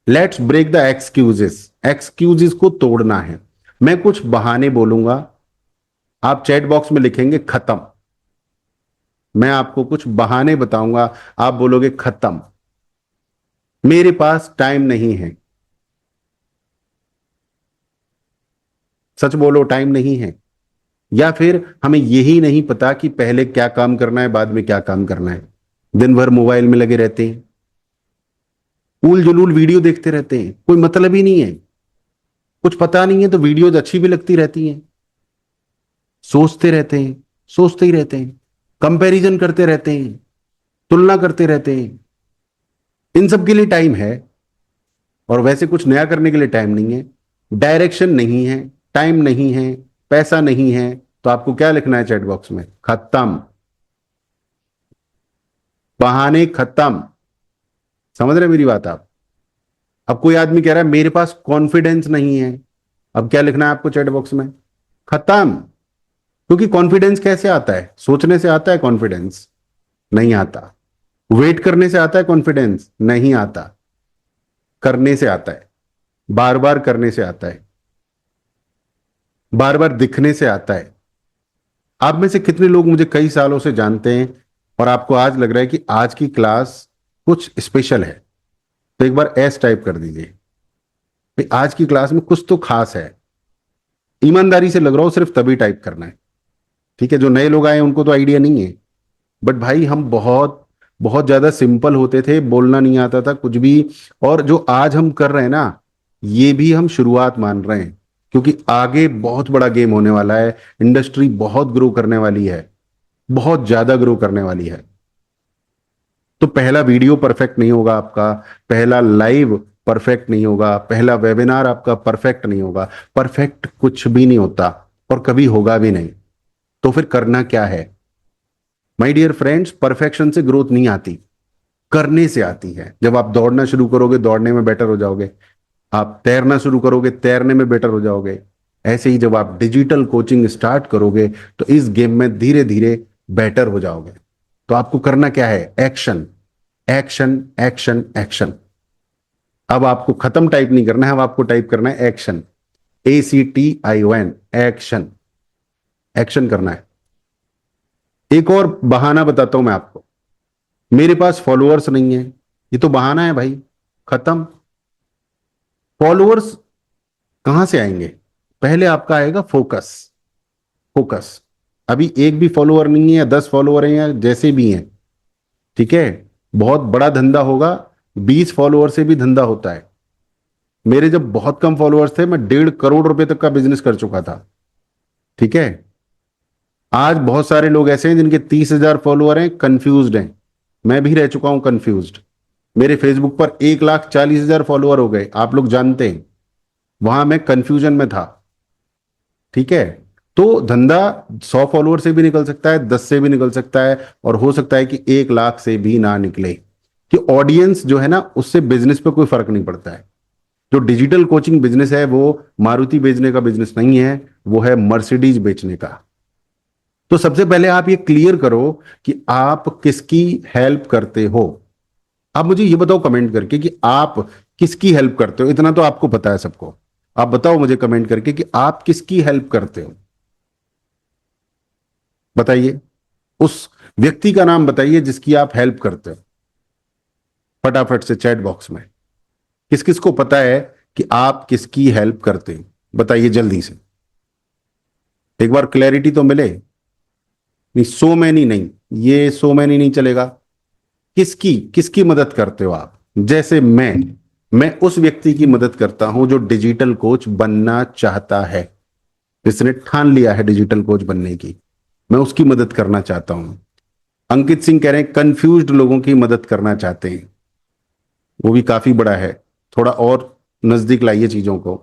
[SPEAKER 1] Let's break the excuses. Excuses को तोड़ना है। मैं कुछ बहाने बोलूंगा, आप चैट बॉक्स में लिखेंगे खत्म। मैं आपको कुछ बहाने बताऊंगा, आप बोलोगे खत्म, मेरे पास टाइम नहीं है। सच बोलो, टाइम नहीं है। या फिर हमें यही नहीं पता कि पहले क्या काम करना है, बाद में क्या काम करना है। दिन भर मोबाइल में लगे रहते हैं, उल जुलूल वीडियो देखते रहते हैं, कोई मतलब ही नहीं है। कुछ पता नहीं है तो वीडियोज अच्छी भी लगती रहती हैं। सोचते रहते हैं, सोचते ही रहते हैं, कंपैरिजन करते रहते हैं, तुलना करते रहते हैं। इन सब के लिए टाइम है, और वैसे कुछ नया करने के लिए टाइम नहीं है। डायरेक्शन नहीं है, टाइम नहीं है, पैसा नहीं है, तो आपको क्या लिखना है चैट बॉक्स में? खत्म। बहाने खत्म। समझ रहे मेरी बात आप? अब कोई आदमी कह रहा है मेरे पास कॉन्फिडेंस नहीं है, अब क्या लिखना है आपको चैट बॉक्स में? खत्म। क्योंकि कॉन्फिडेंस कैसे आता है? सोचने से आता है कॉन्फिडेंस? नहीं आता। वेट करने से आता है कॉन्फिडेंस? नहीं आता। करने से आता है, बार बार करने से आता है, बार बार दिखने से आता है। आप में से कितने लोग मुझे कई सालों से जानते हैं और आपको आज लग रहा है कि आज की क्लास कुछ स्पेशल है? तो एक बार एस टाइप कर दीजिए, भाई आज की क्लास में कुछ तो खास है। ईमानदारी से लग रहा हो, सिर्फ तभी टाइप करना है, ठीक है? जो नए लोग आए उनको तो आइडिया नहीं है, बट भाई हम बहुत बहुत ज्यादा सिंपल होते थे, बोलना नहीं आता था कुछ भी। और जो आज हम कर रहे हैं ना, ये भी हम शुरुआत मान रहे हैं, क्योंकि आगे बहुत बड़ा गेम होने वाला है। इंडस्ट्री बहुत ग्रो करने वाली है, बहुत ज्यादा ग्रो करने वाली है। तो पहला वीडियो परफेक्ट नहीं होगा आपका, पहला लाइव परफेक्ट नहीं होगा, पहला वेबिनार आपका परफेक्ट नहीं होगा। परफेक्ट कुछ भी नहीं होता और कभी होगा भी नहीं। तो फिर करना क्या है? माय डियर फ्रेंड्स, परफेक्शन से ग्रोथ नहीं आती, करने से आती है। जब आप दौड़ना शुरू करोगे, दौड़ने में बेटर हो जाओगे। आप तैरना शुरू करोगे, तैरने में बेटर हो जाओगे। ऐसे ही जब आप डिजिटल कोचिंग स्टार्ट करोगे, तो इस गेम में धीरे धीरे बेटर हो जाओगे। तो आपको करना क्या है? Action, action, action, action. अब आपको खत्म टाइप नहीं करना है, अब आपको टाइप करना है एक्शन। ACTION, action. एक्शन करना है। एक और बहाना बताता हूं मैं आपको, मेरे पास फॉलोअर्स नहीं है, ये तो बहाना है भाई। खत्म। फॉलोअर्स कहां से आएंगे? पहले आपका आएगा फोकस। फोकस। अभी एक भी फॉलोअर नहीं है, या 10 फॉलोअर हैं, या जैसे भी हैं, ठीक है? बहुत बड़ा धंधा होगा, 20 फॉलोअर से भी धंधा होता है। मेरे जब बहुत कम फॉलोअर्स थे, मैं 1.5 करोड़ रुपए तक का बिजनेस कर चुका था, ठीक है? आज बहुत सारे लोग ऐसे हैं जिनके 30,000 फॉलोअर हैं, कंफ्यूज्ड हैं। मैं भी रह चुका हूं कंफ्यूज्ड। मेरे फेसबुक पर 1,40,000 फॉलोअर हो गए, आप लोग जानते हैं। वहां मैं कंफ्यूजन में था, ठीक है? तो धंधा 100 फॉलोअर से भी निकल सकता है, 10 से भी निकल सकता है, और हो सकता है कि 1 लाख से भी ना निकले। कि ऑडियंस जो है ना, उससे बिजनेस पे कोई फर्क नहीं पड़ता है। जो डिजिटल कोचिंग बिजनेस है, वो मारुति बेचने का बिजनेस नहीं है, वो है मर्सिडीज बेचने का। तो सबसे पहले आप ये क्लियर करो कि आप किसकी हेल्प करते हो। आप मुझे ये बताओ कमेंट करके कि आप किसकी हेल्प करते हो। इतना तो आपको पता है सबको। आप बताओ मुझे कमेंट करके कि आप किसकी हेल्प करते हो। बताइए, उस व्यक्ति का नाम बताइए जिसकी आप हेल्प करते हो, फटाफट से चैट बॉक्स में। किस किस को पता है कि आप किसकी हेल्प करते हैं? बताइए जल्दी से, एक बार क्लैरिटी तो मिले। नहीं, सो मैनी नहीं, ये सो मैनी नहीं चलेगा। किसकी किसकी मदद करते हो आप? जैसे मैं उस व्यक्ति की मदद करता हूं जो डिजिटल कोच बनना चाहता है, जिसने ठान लिया है डिजिटल कोच बनने की, मैं उसकी मदद करना चाहता हूं। अंकित सिंह कह रहे हैं कंफ्यूज्ड लोगों की मदद करना चाहते हैं, वो भी काफी बड़ा है, थोड़ा और नजदीक लाइए चीजों को।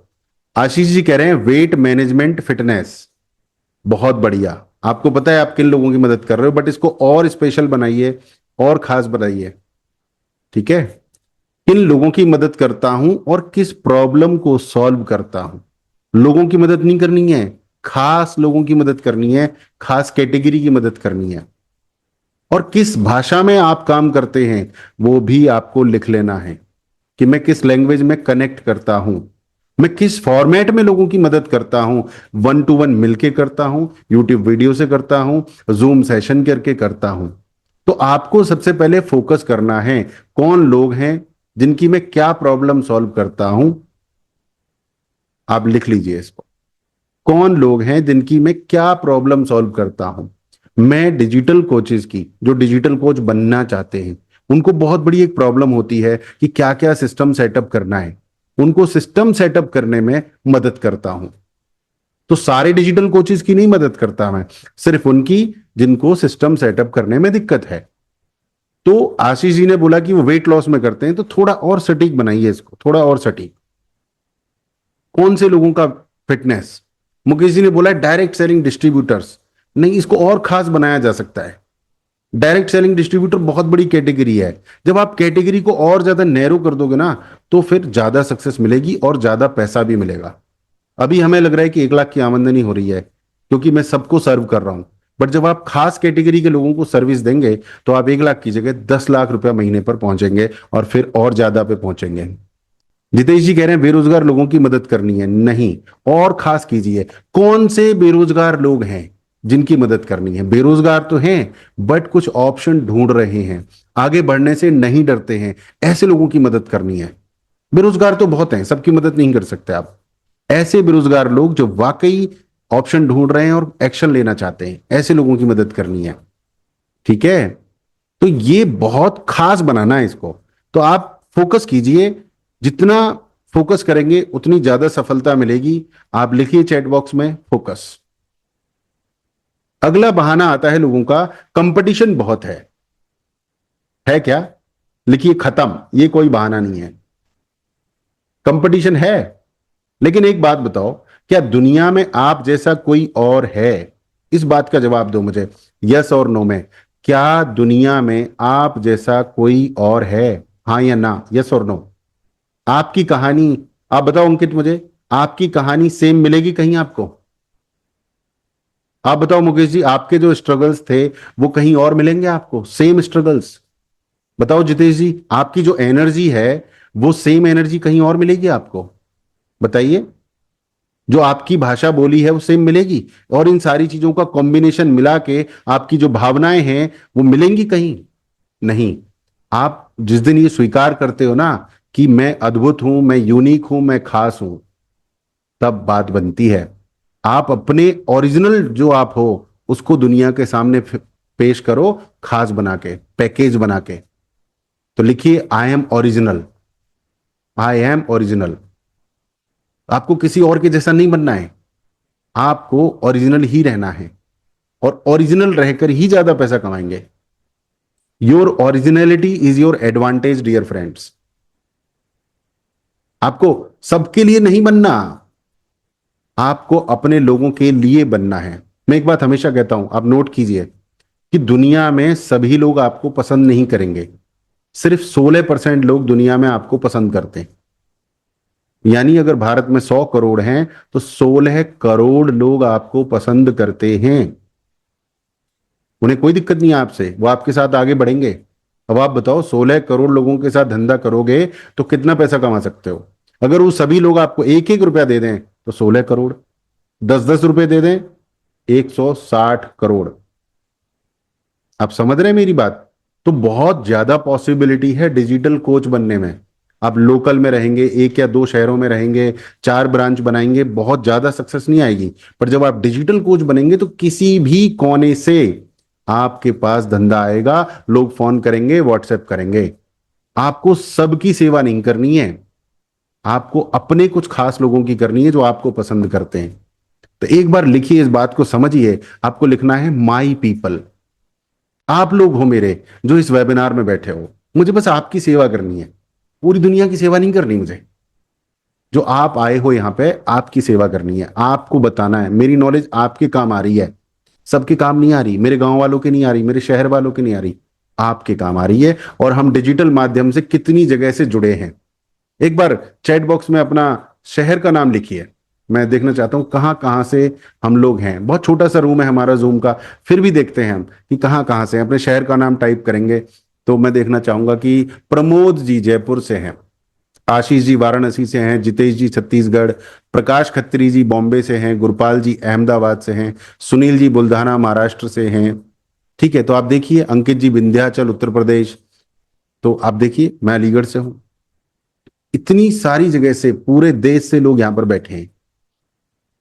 [SPEAKER 1] आशीष जी कह रहे हैं वेट मैनेजमेंट फिटनेस, बहुत बढ़िया। आपको पता है आप किन लोगों की मदद कर रहे हो, बट इसको और स्पेशल बनाइए और खास बनाइए। ठीक है, किन लोगों की मदद करता हूं और किस प्रॉब्लम को सॉल्व करता हूं। लोगों की मदद नहीं करनी है, खास लोगों की मदद करनी है, खास कैटेगरी की मदद करनी है। और किस भाषा में आप काम करते हैं वो भी आपको लिख लेना है कि मैं किस लैंग्वेज में कनेक्ट करता हूं, मैं किस फॉर्मेट में लोगों की मदद करता हूं। 1 to 1 मिलके करता हूं, यूट्यूब वीडियो से करता हूं, जूम सेशन करके करता हूं। तो आपको सबसे पहले फोकस करना है कौन लोग हैं जिनकी मैं क्या प्रॉब्लम सॉल्व करता हूं। आप लिख लीजिए इसको, कौन लोग हैं जिनकी मैं क्या प्रॉब्लम सॉल्व करता हूं। मैं डिजिटल कोचेस की, जो डिजिटल कोच बनना चाहते हैं, उनको बहुत बड़ी एक प्रॉब्लम होती है कि क्या क्या सिस्टम सेटअप करना है, उनको सिस्टम सेटअप करने में मदद करता हूं। तो सारे डिजिटल कोचेस की नहीं मदद करता मैं, सिर्फ उनकी जिनको सिस्टम सेटअप करने में दिक्कत है। तो आशीष जी ने बोला कि वो वेट लॉस में करते हैं, तो थोड़ा और सटीक बनाइए इसको, थोड़ा और सटीक। कौन से लोगों का फिटनेस? मुकेश जी ने बोला डायरेक्ट सेलिंग डिस्ट्रीब्यूटर्स, नहीं, इसको और खास बनाया जा सकता है। डायरेक्ट सेलिंग डिस्ट्रीब्यूटर बहुत बड़ी कैटेगरी है, जब आप कैटेगरी को और ज्यादा नैरो कर दोगे ना, तो फिर ज्यादा सक्सेस मिलेगी और ज्यादा पैसा भी मिलेगा। अभी हमें लग रहा है कि 1 लाख की आमदनी हो रही है क्योंकि मैं सबको सर्व कर रहा हूं, बट जब आप खास कैटेगरी के लोगों को सर्विस देंगे तो आप 1 लाख की जगह 10 लाख रुपया महीने पर पहुंचेंगे और फिर और ज्यादा पे पहुंचेंगे। जितेश जी कह रहे हैं बेरोजगार लोगों की मदद करनी है, नहीं, और खास कीजिए कौन से बेरोजगार लोग हैं जिनकी मदद करनी है। बेरोजगार तो हैं बट कुछ ऑप्शन ढूंढ रहे हैं, आगे बढ़ने से नहीं डरते हैं, ऐसे लोगों की मदद करनी है। बेरोजगार तो बहुत हैं, सबकी मदद नहीं कर सकते आप। ऐसे बेरोजगार लोग जो वाकई ऑप्शन ढूंढ रहे हैं और एक्शन लेना चाहते हैं, ऐसे लोगों की मदद करनी है। ठीक है, तो ये बहुत खास बनाना है इसको। तो आप फोकस कीजिए, जितना फोकस करेंगे उतनी ज्यादा सफलता मिलेगी। आप लिखिए चैट बॉक्स में फोकस। अगला बहाना आता है लोगों का, कंपटीशन बहुत है क्या? लिखिए खत्म, ये कोई बहाना नहीं है। कंपटीशन है, लेकिन एक बात बताओ, क्या दुनिया में आप जैसा कोई और है? इस बात का जवाब दो मुझे, यस और नो में। क्या दुनिया में आप जैसा कोई और है? हाँ या ना, यस और नो। आपकी कहानी, आप बताओ अंकित मुझे, आपकी कहानी सेम मिलेगी कहीं आपको? आप बताओ मुकेश जी, आपके जो स्ट्रगल्स थे वो कहीं और मिलेंगे आपको, सेम स्ट्रगल्स? बताओ जितेश जी, आपकी जो एनर्जी है वो सेम एनर्जी कहीं और मिलेगी आपको? बताइए, जो आपकी भाषा बोली है वो सेम मिलेगी? और इन सारी चीजों का कॉम्बिनेशन मिला के आपकी जो भावनाएं हैं वो मिलेंगी कहीं? नहीं। आप जिस दिन ये स्वीकार करते हो ना कि मैं अद्भुत हूं, मैं यूनिक हूं, मैं खास हूं, तब बात बनती है। आप अपने ओरिजिनल जो आप हो उसको दुनिया के सामने पेश करो, खास बना के, पैकेज बना के। तो लिखिए I am original, I am original. आपको किसी और के जैसा नहीं बनना है, आपको ओरिजिनल ही रहना है, और ओरिजिनल रहकर ही ज्यादा पैसा कमाएंगे। Your originality is your advantage dear friends. आपको सबके लिए नहीं बनना, आपको अपने लोगों के लिए बनना है। मैं एक बात हमेशा कहता हूं, आप नोट कीजिए कि दुनिया में सभी लोग आपको पसंद नहीं करेंगे, सिर्फ 16% लोग दुनिया में आपको पसंद करते हैं। यानी अगर भारत में 100 करोड़ हैं तो 16 करोड़ लोग आपको पसंद करते हैं। उन्हें कोई दिक्कत नहीं है आपसे, वो आपके साथ आगे बढ़ेंगे। अब आप बताओ, 16 करोड़ लोगों के साथ धंधा करोगे तो कितना पैसा कमा सकते हो? अगर वो सभी लोग आपको 1-1 रुपया दे दें तो 16 करोड़, 10-10 रुपए दे दें 160 करोड़। आप समझ रहे हैं मेरी बात? तो बहुत ज्यादा पॉसिबिलिटी है डिजिटल कोच बनने में। आप लोकल में रहेंगे, 1 या 2 शहरों में रहेंगे, 4 ब्रांच बनाएंगे, बहुत ज्यादा सक्सेस नहीं आएगी। पर जब आप डिजिटल कोच बनेंगे तो किसी भी कोने से आपके पास धंधा आएगा, लोग फोन करेंगे, व्हाट्सएप करेंगे। आपको सबकी सेवा नहीं करनी है, आपको अपने कुछ खास लोगों की करनी है जो आपको पसंद करते हैं। तो एक बार लिखिए, इस बात को समझिए। आपको लिखना है माई पीपल। आप लोग हो मेरे, जो इस वेबिनार में बैठे हो, मुझे बस आपकी सेवा करनी है, पूरी दुनिया की सेवा नहीं करनी मुझे। जो आप आए हो यहां पे, आपकी सेवा करनी है, आपको बताना है मेरी नॉलेज आपके काम आ रही है। सबके काम नहीं आ रही, मेरे गांव वालों के नहीं आ रही, मेरे शहर वालों के नहीं आ रही, आपके काम आ रही है। और हम डिजिटल माध्यम से कितनी जगह से जुड़े हैं। एक बार चैट बॉक्स में अपना शहर का नाम लिखिए, मैं देखना चाहता हूं कहां कहां से हम लोग हैं। बहुत छोटा सा रूम है हमारा जूम का, फिर भी देखते हैं हम कि कहां कहां से हैं। अपने शहर का नाम टाइप करेंगे तो मैं देखना चाहूंगा कि प्रमोद जी जयपुर से हैं, आशीष जी वाराणसी से हैं, जितेश जी छत्तीसगढ़, प्रकाश खत्री जी बॉम्बे से हैं, गुरपाल जी अहमदाबाद से हैं, सुनील जी बुल्धाना महाराष्ट्र से हैं। ठीक है, तो आप देखिए, अंकित जी विंध्याचल उत्तर प्रदेश। तो आप देखिए, मैं अलीगढ़ से हूं। इतनी सारी जगह से, पूरे देश से लोग यहां पर बैठे हैं।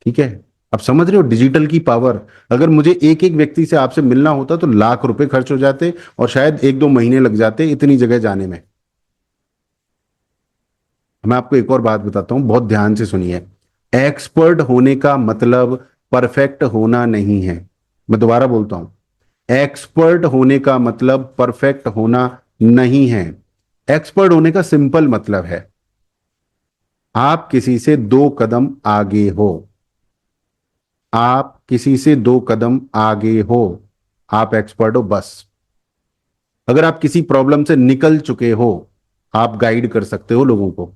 [SPEAKER 1] ठीक है, आप समझ रहे हो डिजिटल की पावर। अगर मुझे एक एक व्यक्ति से आपसे मिलना होता तो लाख रुपए खर्च हो जाते और शायद 1-2 महीने लग जाते इतनी जगह जाने में। मैं आपको एक और बात बताता हूं, बहुत ध्यान से सुनिए। एक्सपर्ट होने का मतलब परफेक्ट होना नहीं है। मैं दोबारा बोलता हूं, एक्सपर्ट होने का मतलब परफेक्ट होना नहीं है। एक्सपर्ट होने का सिंपल मतलब है आप किसी से 2 कदम आगे हो। आप किसी से 2 कदम आगे हो, आप एक्सपर्ट हो बस। अगर आप किसी प्रॉब्लम से निकल चुके हो, आप गाइड कर सकते हो लोगों को।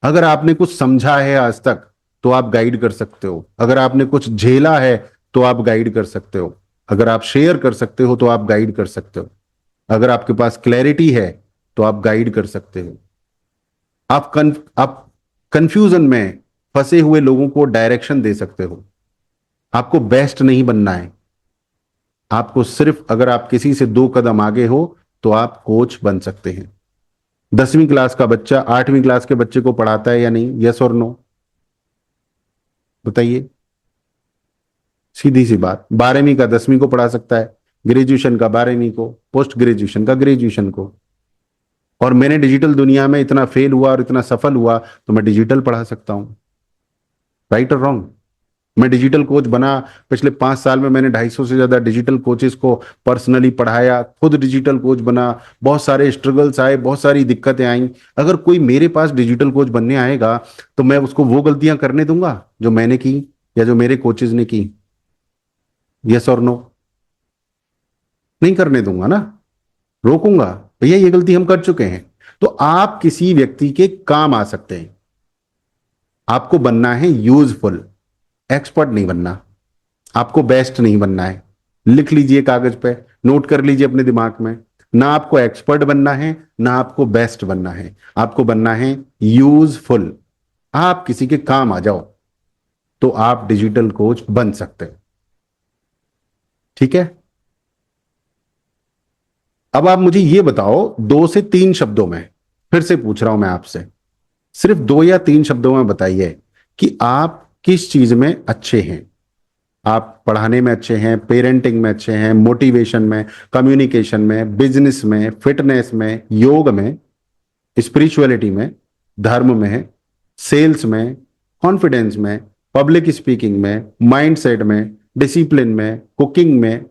[SPEAKER 1] अगर आपने कुछ समझा है आज तक, तो आप गाइड कर सकते हो। अगर आपने कुछ झेला है, तो आप गाइड कर सकते हो। अगर आप शेयर कर सकते हो, तो आप गाइड कर सकते हो। अगर आपके पास क्लैरिटी है, तो आप गाइड कर सकते हो। आप कंफ्यूजन में फंसे हुए लोगों को डायरेक्शन दे सकते हो। आपको बेस्ट नहीं बनना है, आपको सिर्फ, अगर आप किसी से 2 कदम आगे हो तो आप कोच बन सकते हैं। 10वीं क्लास का बच्चा 8वीं क्लास के बच्चे को पढ़ाता है या नहीं? यस और नो, बताइए। सीधी सी बात, 12वीं का 10वीं को पढ़ा सकता है, ग्रेजुएशन का 12वीं को, पोस्ट ग्रेजुएशन का ग्रेजुएशन को। और मैंने डिजिटल दुनिया में इतना फेल हुआ और इतना सफल हुआ, तो मैं डिजिटल पढ़ा सकता हूं। राइट और रॉन्ग? मैं डिजिटल कोच बना, पिछले 5 साल में मैंने 250 से ज्यादा डिजिटल कोचेस को पर्सनली पढ़ाया, खुद डिजिटल कोच बना। बहुत सारे स्ट्रगल्स आए, बहुत सारी दिक्कतें आई। अगर कोई मेरे पास डिजिटल कोच बनने आएगा, तो मैं उसको वो गलतियां करने दूंगा जो मैंने की या जो मेरे कोचेज ने की? यस और नो? नहीं करने दूंगा ना, रोकूंगा। भैया ये गलती हम कर चुके हैं। तो आप किसी व्यक्ति के काम आ सकते हैं। आपको बनना है यूजफुल, एक्सपर्ट नहीं बनना। आपको बेस्ट नहीं बनना है। लिख लीजिए कागज पे, नोट कर लीजिए अपने दिमाग में। ना आपको एक्सपर्ट बनना है, ना आपको बेस्ट बनना है। आपको बनना है यूजफुल। आप किसी के काम आ जाओ, तो आप डिजिटल कोच बन सकते हो। ठीक है, अब आप मुझे ये बताओ, 2 से 3 शब्दों में, फिर से पूछ रहा हूं मैं आपसे, सिर्फ 2 या 3 शब्दों में बताइए कि आप किस चीज में अच्छे हैं। आप पढ़ाने में अच्छे हैं, पेरेंटिंग में अच्छे हैं, मोटिवेशन में, कम्युनिकेशन में, बिजनेस में, फिटनेस में, योग में, स्पिरिचुअलिटी में, धर्म में, सेल्स में, कॉन्फिडेंस में, पब्लिक स्पीकिंग में, माइंडसेट में, डिसिप्लिन में, कुकिंग में,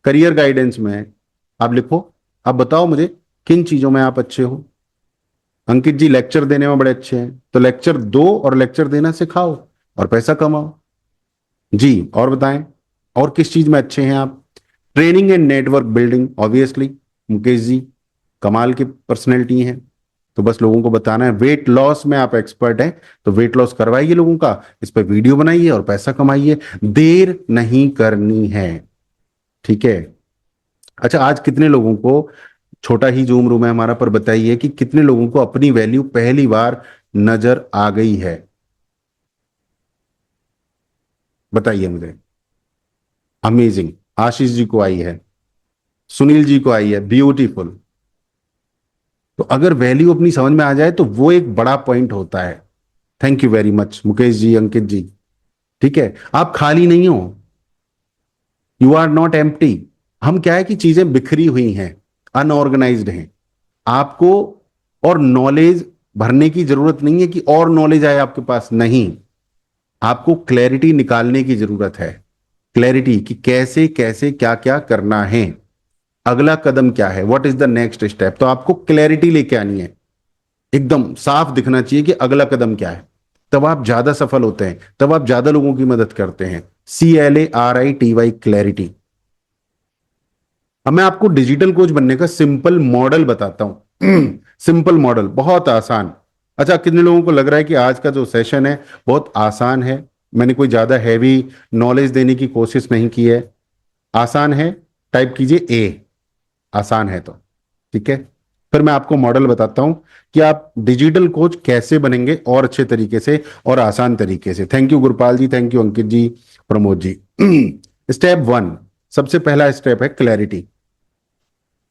[SPEAKER 1] करियर गाइडेंस में। आप लिखो, आप बताओ मुझे किन चीजों में आप अच्छे हो। अंकित जी लेक्चर देने में बड़े अच्छे हैं, तो लेक्चर दो और लेक्चर देना सिखाओ और पैसा कमाओ। जी, और बताएं, और किस चीज में अच्छे हैं आप? Training and network building, obviously Mukesh ji कमाल की पर्सनैलिटी हैं। तो बस लोगों को बताना है। वेट लॉस में आप एक्सपर्ट हैं, तो वेट लॉस करवाइए लोगों का, इस पर वीडियो बनाइए और पैसा कमाइए। देर नहीं करनी है। ठीक है, अच्छा, आज कितने लोगों को, छोटा ही जूम रूम है हमारा, पर बताइए कि कितने लोगों को अपनी वैल्यू पहली बार नजर आ गई है? बताइए मुझे। अमेजिंग, आशीष जी को आई है, सुनील जी को आई है, ब्यूटीफुल। तो अगर वैल्यू अपनी समझ में आ जाए तो वो एक बड़ा पॉइंट होता है। Thank you very much Mukesh ji, Ankit ji. ठीक है, आप खाली नहीं हो, यू आर नॉट एम्प्टी। हम क्या है कि चीजें बिखरी हुई हैं, अनऑर्गेनाइज्ड हैं। आपको और नॉलेज भरने की जरूरत नहीं है कि और नॉलेज आए आपके पास, नहीं। आपको क्लैरिटी निकालने की जरूरत है। क्लैरिटी कि कैसे कैसे क्या क्या करना है, अगला कदम क्या है, what is the next step. तो आपको क्लैरिटी लेके आनी है, एकदम साफ दिखना चाहिए कि अगला कदम क्या है। तब आप ज्यादा सफल होते हैं, तब आप ज्यादा लोगों की मदद करते हैं। CLARITY, clarity. अब मैं आपको डिजिटल कोच बनने का सिंपल मॉडल बताता हूं। सिंपल मॉडल, बहुत आसान। अच्छा, कितने लोगों को लग रहा है कि आज का जो सेशन है बहुत आसान है? मैंने कोई ज्यादा हैवी नॉलेज देने की कोशिश नहीं की है। आसान है, टाइप कीजिए ए, आसान है तो। ठीक है, फिर मैं आपको मॉडल बताता हूं कि आप डिजिटल कोच कैसे बनेंगे और अच्छे तरीके से और आसान तरीके से। Thank you Gurpal ji, thank you Ankit ji, Pramod ji. Step 1, सबसे पहला स्टेप है क्लैरिटी।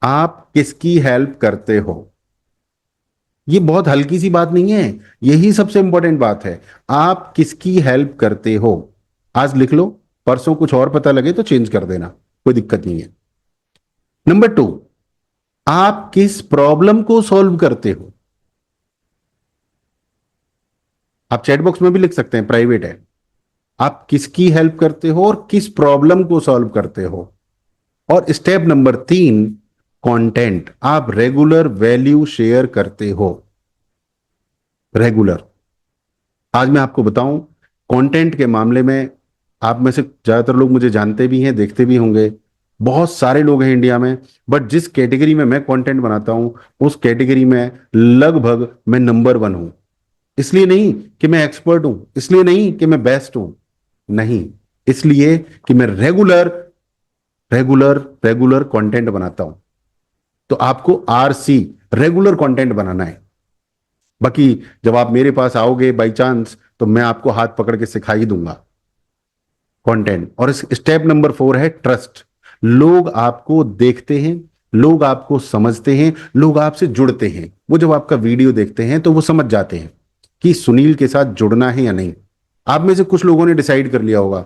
[SPEAKER 1] आप किसकी हेल्प करते हो? ये बहुत हल्की सी बात नहीं है, यही सबसे इंपॉर्टेंट बात है। आप किसकी हेल्प करते हो? आज लिख लो, परसों कुछ और पता लगे तो चेंज कर देना, कोई दिक्कत नहीं है। नंबर 2, आप किस प्रॉब्लम को सॉल्व करते हो? आप चैट बॉक्स में भी लिख सकते हैं, प्राइवेट है। आप किसकी हेल्प करते हो और किस प्रॉब्लम को सॉल्व करते हो? और स्टेप नंबर 3, कंटेंट। आप रेगुलर वैल्यू शेयर करते हो? रेगुलर। आज मैं आपको बताऊं, कंटेंट के मामले में आप में से ज्यादातर लोग मुझे जानते भी हैं, देखते भी होंगे। बहुत सारे लोग हैं इंडिया में, बट जिस कैटेगरी में मैं कंटेंट बनाता हूं उस कैटेगरी में लगभग मैं नंबर 1 हूं। इसलिए नहीं कि मैं एक्सपर्ट हूं, इसलिए नहीं कि मैं बेस्ट हूं, नहीं, इसलिए कि मैं रेगुलर रेगुलर रेगुलर कंटेंट बनाता हूं। तो आपको RC, रेगुलर कंटेंट बनाना है। बाकी जब आप मेरे पास आओगे बाई चांस, तो मैं आपको हाथ पकड़ के सिखा ही दूंगा कंटेंट। और इस स्टेप नंबर 4 है ट्रस्ट। लोग आपको देखते हैं, लोग आपको समझते हैं, लोग आपसे जुड़ते हैं। वो जब आपका वीडियो देखते हैं तो वो समझ जाते हैं कि सुनील के साथ जुड़ना है या नहीं। आप में से कुछ लोगों ने डिसाइड कर लिया होगा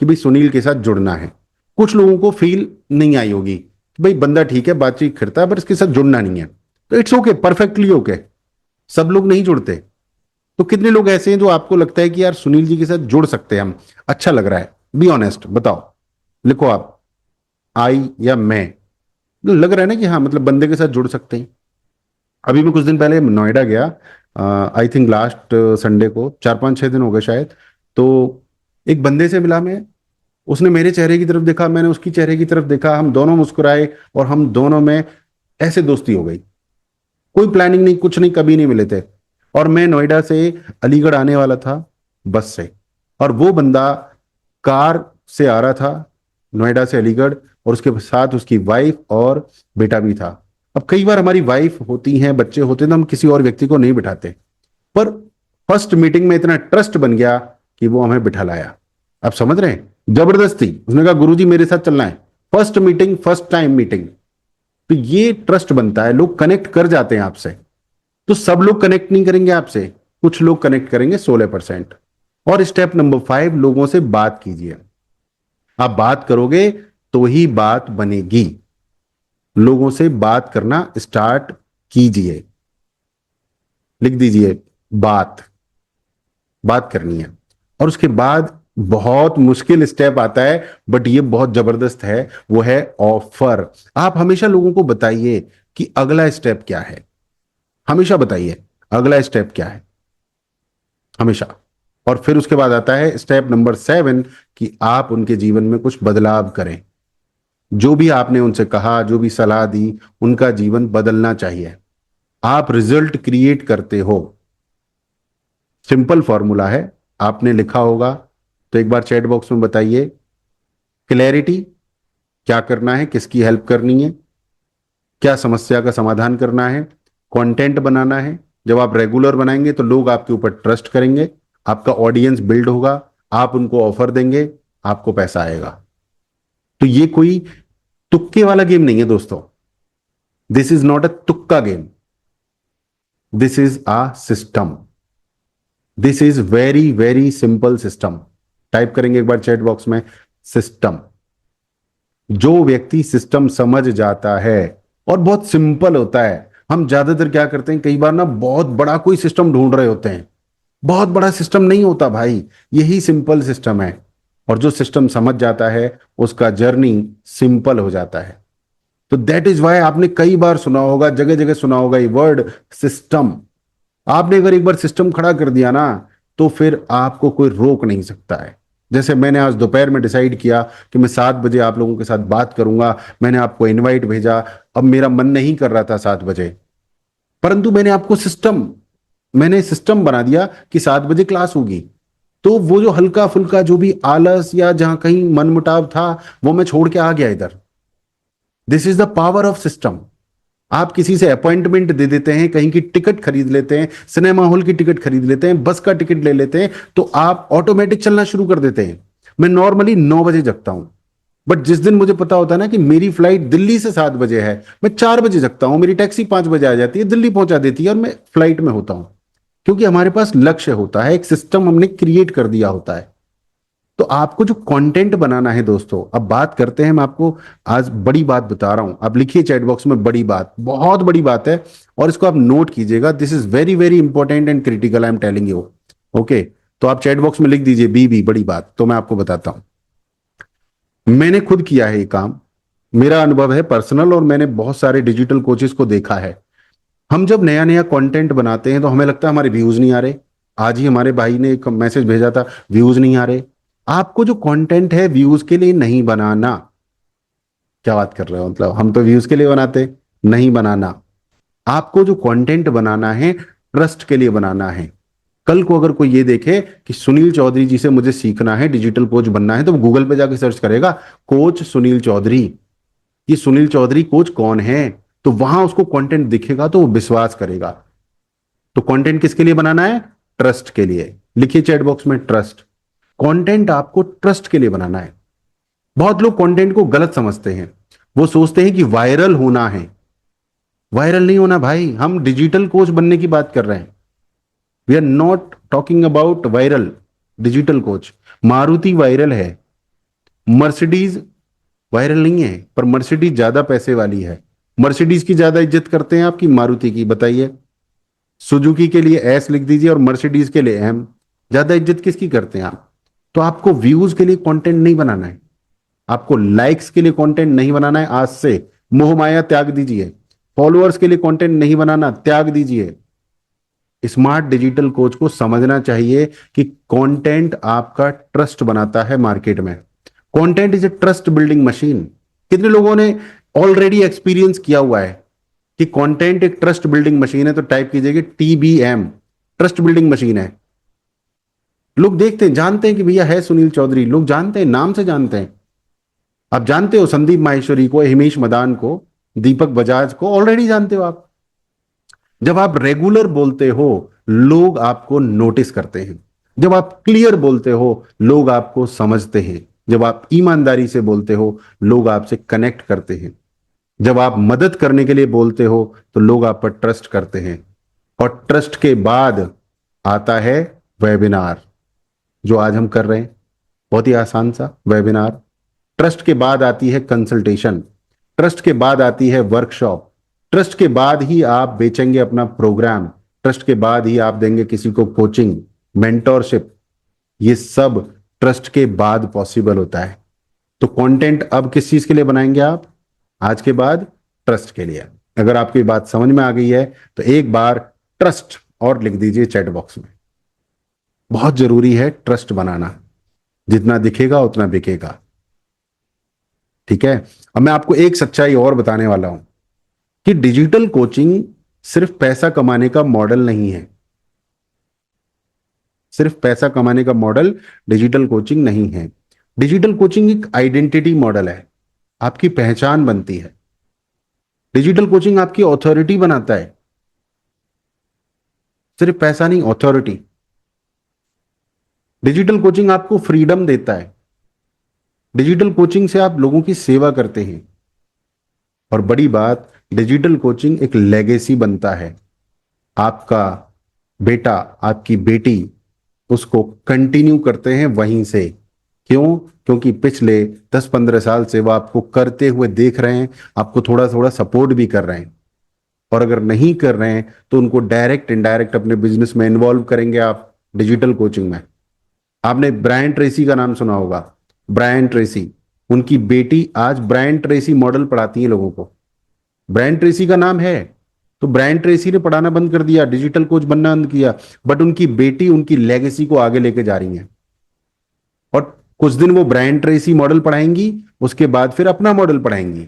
[SPEAKER 1] कि भाई सुनील के साथ जुड़ना है। कुछ लोगों को फील नहीं आई होगी कि भाई बंदा ठीक है, बातचीत करता है, पर इसके साथ जुड़ना नहीं है। तो इट्स ओके, परफेक्टली ओके। सब लोग नहीं जुड़ते। तो कितने लोग ऐसे हैं जो आपको लगता है कि यार सुनील जी के साथ जुड़ सकते हैं हम, अच्छा लग रहा है? बी ऑनेस्ट, बताओ, लिखो आप, आई या मैं। लग रहा है ना कि हाँ, मतलब बंदे के साथ जुड़ सकते हैं। अभी मैं कुछ दिन पहले नोएडा गया, आई थिंक लास्ट संडे को, 4-5-6 दिन हो गए शायद। तो एक बंदे से मिला मैं, उसने मेरे चेहरे की तरफ देखा, मैंने उसकी चेहरे की तरफ देखा, हम दोनों मुस्कुराए और हम दोनों में ऐसे दोस्ती हो गई। कोई प्लानिंग नहीं, कुछ नहीं, कभी नहीं मिले थे। और मैं नोएडा से अलीगढ़ आने वाला था बस से, और वो बंदा कार से आ रहा था नोएडा से अलीगढ़, और उसके साथ उसकी वाइफ और बेटा भी था। अब कई बार हमारी वाइफ होती हैं, बच्चे होते हैं, तो हम किसी और व्यक्ति को नहीं बिठाते, पर फर्स्ट मीटिंग में इतना ट्रस्ट बन गया कि वो हमें बिठा लाया। आप समझ रहे हैं, जबरदस्ती। उसने कहा गुरुजी मेरे साथ चलना है, first meeting, first time meeting. तो ये ट्रस्ट बनता है, लोग कनेक्ट कर जाते हैं आपसे। तो सब लोग कनेक्ट नहीं करेंगे आपसे, कुछ लोग कनेक्ट करेंगे, 16%। और स्टेप नंबर 5, लोगों से बात कीजिए। आप बात करोगे तो ही बात बनेगी। लोगों से बात करना स्टार्ट कीजिए, लिख दीजिए, बात बात करनी है। और उसके बाद बहुत मुश्किल स्टेप आता है, बट ये बहुत जबरदस्त है, वो है ऑफर। आप हमेशा लोगों को बताइए कि अगला स्टेप क्या है। हमेशा बताइए अगला स्टेप क्या है, हमेशा। और फिर उसके बाद आता है स्टेप नंबर 7, कि आप उनके जीवन में कुछ बदलाव करें। जो भी आपने उनसे कहा, जो भी सलाह दी, उनका जीवन बदलना चाहिए। आप रिजल्ट क्रिएट करते हो। सिंपल फॉर्मूला है, आपने लिखा होगा तो एक बार चैट बॉक्स में बताइए। क्लैरिटी, क्या करना है, किसकी हेल्प करनी है, क्या समस्या का समाधान करना है, कंटेंट बनाना है। जब आप रेगुलर बनाएंगे तो लोग आपके ऊपर ट्रस्ट करेंगे, आपका ऑडियंस बिल्ड होगा, आप उनको ऑफर देंगे, आपको पैसा आएगा। तो ये कोई तुक्के वाला गेम नहीं है दोस्तों, दिस इज नॉट अ तुक्का game. This is a system, this is very very simple system. Type करेंगे एक बार चैट बॉक्स में सिस्टम। जो व्यक्ति सिस्टम समझ जाता है, और बहुत सिंपल होता है। हम ज्यादातर क्या करते हैं, कई बार ना बहुत बड़ा कोई सिस्टम ढूंढ रहे होते हैं। बहुत बड़ा सिस्टम नहीं होता भाई, यही सिंपल सिस्टम है। और जो सिस्टम समझ जाता है उसका जर्नी सिंपल हो जाता है। तो दैट इज वाई आपने कई बार सुना होगा, जगह जगह सुना होगा ये वर्ड सिस्टम। आपने अगर एक बार सिस्टम खड़ा कर दिया ना, तो फिर आपको कोई रोक नहीं सकता है। जैसे मैंने आज दोपहर में डिसाइड किया कि मैं 7 बजे आप लोगों के साथ बात करूंगा, मैंने आपको इनवाइट भेजा। अब मेरा मन नहीं कर रहा था 7 बजे, परंतु मैंने सिस्टम बना दिया कि 7 बजे क्लास होगी। तो वो जो हल्का फुल्का जो भी आलस या जहां कहीं मनमुटाव था, वो मैं छोड़ के आ गया इधर। This is the power of system. आप किसी से अपॉइंटमेंट दे देते हैं, कहीं की टिकट खरीद लेते हैं, सिनेमा हॉल की टिकट खरीद लेते हैं, बस का टिकट ले लेते हैं, तो आप ऑटोमेटिक चलना शुरू कर देते हैं। मैं नॉर्मली 9 बजे जगता हूं, बट जिस दिन मुझे पता होता है ना कि मेरी फ्लाइट दिल्ली से 7 बजे है, मैं 4 बजे जगता हूं। मेरी टैक्सी 5 बजे आ जाती है, दिल्ली पहुंचा देती है, और मैं फ्लाइट में होता हूं। क्योंकि हमारे पास लक्ष्य होता है, एक सिस्टम हमने क्रिएट कर दिया होता है। तो आपको जो कंटेंट बनाना है दोस्तों, अब बात करते हैं। मैं आपको आज बड़ी बात बता रहा हूं, आप लिखिए चैट बॉक्स में बड़ी बात, बहुत बड़ी बात है, और इसको आप नोट कीजिएगा। This is very very important and critical, I am telling you. Okay, तो आप चैट बॉक्स में लिख दीजिए बी बड़ी बात। तो मैं आपको बताता हूं, मैंने खुद किया है ये काम, मेरा अनुभव है पर्सनल, और मैंने बहुत सारे डिजिटल कोचेस को देखा है। हम जब नया नया कंटेंट बनाते हैं तो हमें लगता है हमारे व्यूज नहीं आ रहे। आज ही हमारे भाई ने एक मैसेज भेजा था, व्यूज नहीं आ रहे। आपको जो कंटेंट है व्यूज के लिए नहीं बनाना। क्या बात कर रहे हो, मतलब हम तो व्यूज के लिए बनाते, नहीं बनाना। आपको जो कंटेंट बनाना है, ट्रस्ट के लिए बनाना है। कल को अगर कोई ये देखे कि सुनील चौधरी जी से मुझे सीखना है, डिजिटल कोच बनना है, तो वो गूगल पे जाके सर्च करेगा कोच सुनील चौधरी, कि सुनील चौधरी कोच कौन है। तो वहां उसको कंटेंट दिखेगा तो वो विश्वास करेगा। तो कंटेंट किसके लिए बनाना है, ट्रस्ट के लिए। लिखिए चैट बॉक्स में ट्रस्ट। कंटेंट आपको ट्रस्ट के लिए बनाना है। बहुत लोग कंटेंट को गलत समझते हैं, वो सोचते हैं कि वायरल होना है। वायरल नहीं होना भाई, हम डिजिटल कोच बनने की बात कर रहे हैं। We are not talking about viral. Digital coach, Maruti viral है, मर्सिडीज वायरल नहीं है, पर मर्सिडीज ज्यादा पैसे वाली है। मर्सिडीज की ज्यादा इज्जत करते हैं आपकी मारुति की, बताइए। सुजुकी के लिए एस लिख दीजिए और मर्सिडीज के लिए एम। ज्यादा इज्जत किसकी करते हैं आप। तो आपको व्यूज के लिए कंटेंट नहीं बनाना है, आपको लाइक्स के लिए कंटेंट नहीं बनाना है। आज से मोह माया त्याग दीजिए, फॉलोअर्स के लिए कंटेंट नहीं बनाना, त्याग दीजिए। स्मार्ट डिजिटल कोच को समझना चाहिए कि कंटेंट आपका ट्रस्ट बनाता है मार्केट में। Content is a trust building machine. कितने लोगों ने ऑलरेडी एक्सपीरियंस किया हुआ है कि कंटेंट एक ट्रस्ट बिल्डिंग मशीन है? तो टाइप कीजिए TBM, ट्रस्ट बिल्डिंग मशीन है। लोग देखते हैं, जानते हैं कि भैया है सुनील चौधरी, लोग जानते हैं, नाम से जानते हैं। आप जानते हो संदीप माहेश्वरी को, हिमेश मदान को, दीपक बजाज को, ऑलरेडी जानते हो आप। जब आप रेगुलर बोलते हो, लोग आपको नोटिस करते हैं। जब आप क्लियर बोलते हो, लोग आपको समझते हैं। जब आप ईमानदारी से बोलते हो, लोग आपसे कनेक्ट करते हैं। जब आप मदद करने के लिए बोलते हो, तो लोग आप पर ट्रस्ट करते हैं। और ट्रस्ट के बाद आता है वेबिनार, जो आज हम कर रहे हैं। बहुत ही आसान सा वेबिनार। ट्रस्ट के बाद आती है कंसल्टेशन, ट्रस्ट के बाद आती है वर्कशॉप, ट्रस्ट के बाद ही आप बेचेंगे अपना प्रोग्राम, ट्रस्ट के बाद ही आप देंगे किसी को कोचिंग, मेंटोरशिप। ये सब ट्रस्ट के बाद पॉसिबल होता है। तो कंटेंट अब किस चीज के लिए बनाएंगे आप आज के बाद? ट्रस्ट के लिए। अगर आपकी बात समझ में आ गई है तो एक बार ट्रस्ट और लिख दीजिए चैट बॉक्स में। बहुत जरूरी है ट्रस्ट बनाना, जितना दिखेगा उतना बिकेगा। ठीक है, अब मैं आपको एक सच्चाई और बताने वाला हूं कि डिजिटल कोचिंग सिर्फ पैसा कमाने का मॉडल नहीं है। सिर्फ पैसा कमाने का मॉडल डिजिटल कोचिंग नहीं है। डिजिटल कोचिंग एक आइडेंटिटी मॉडल है, आपकी पहचान बनती है। डिजिटल कोचिंग आपकी ऑथोरिटी बनाता है। सिर्फ पैसा नहीं, ऑथोरिटी। डिजिटल कोचिंग आपको फ्रीडम देता है। डिजिटल कोचिंग से आप लोगों की सेवा करते हैं। और बड़ी बात, डिजिटल कोचिंग एक लेगेसी बनता है। आपका बेटा, आपकी बेटी उसको कंटिन्यू करते हैं वहीं से। क्यों? क्योंकि पिछले 10-15 साल से वो आपको करते हुए देख रहे हैं, आपको थोड़ा थोड़ा सपोर्ट भी कर रहे हैं। और अगर नहीं कर रहे हैं तो उनको डायरेक्ट इनडायरेक्ट अपने बिजनेस में इन्वॉल्व करेंगे आप डिजिटल कोचिंग में। आपने ब्रायन ट्रेसी का नाम सुना होगा। ब्रायन ट्रेसी, उनकी बेटी आज ब्रायन ट्रेसी मॉडल पढ़ाती है लोगों को। ब्रायन ट्रेसी का नाम है, तो ब्रायन ट्रेसी ने पढ़ाना बंद कर दिया, डिजिटल कोच बनना बंद किया, बट उनकी बेटी उनकी लेगेसी को आगे लेके जा रही है। और कुछ दिन वो ब्रायन ट्रेसी मॉडल पढ़ाएंगी, उसके बाद फिर अपना मॉडल पढ़ाएंगी।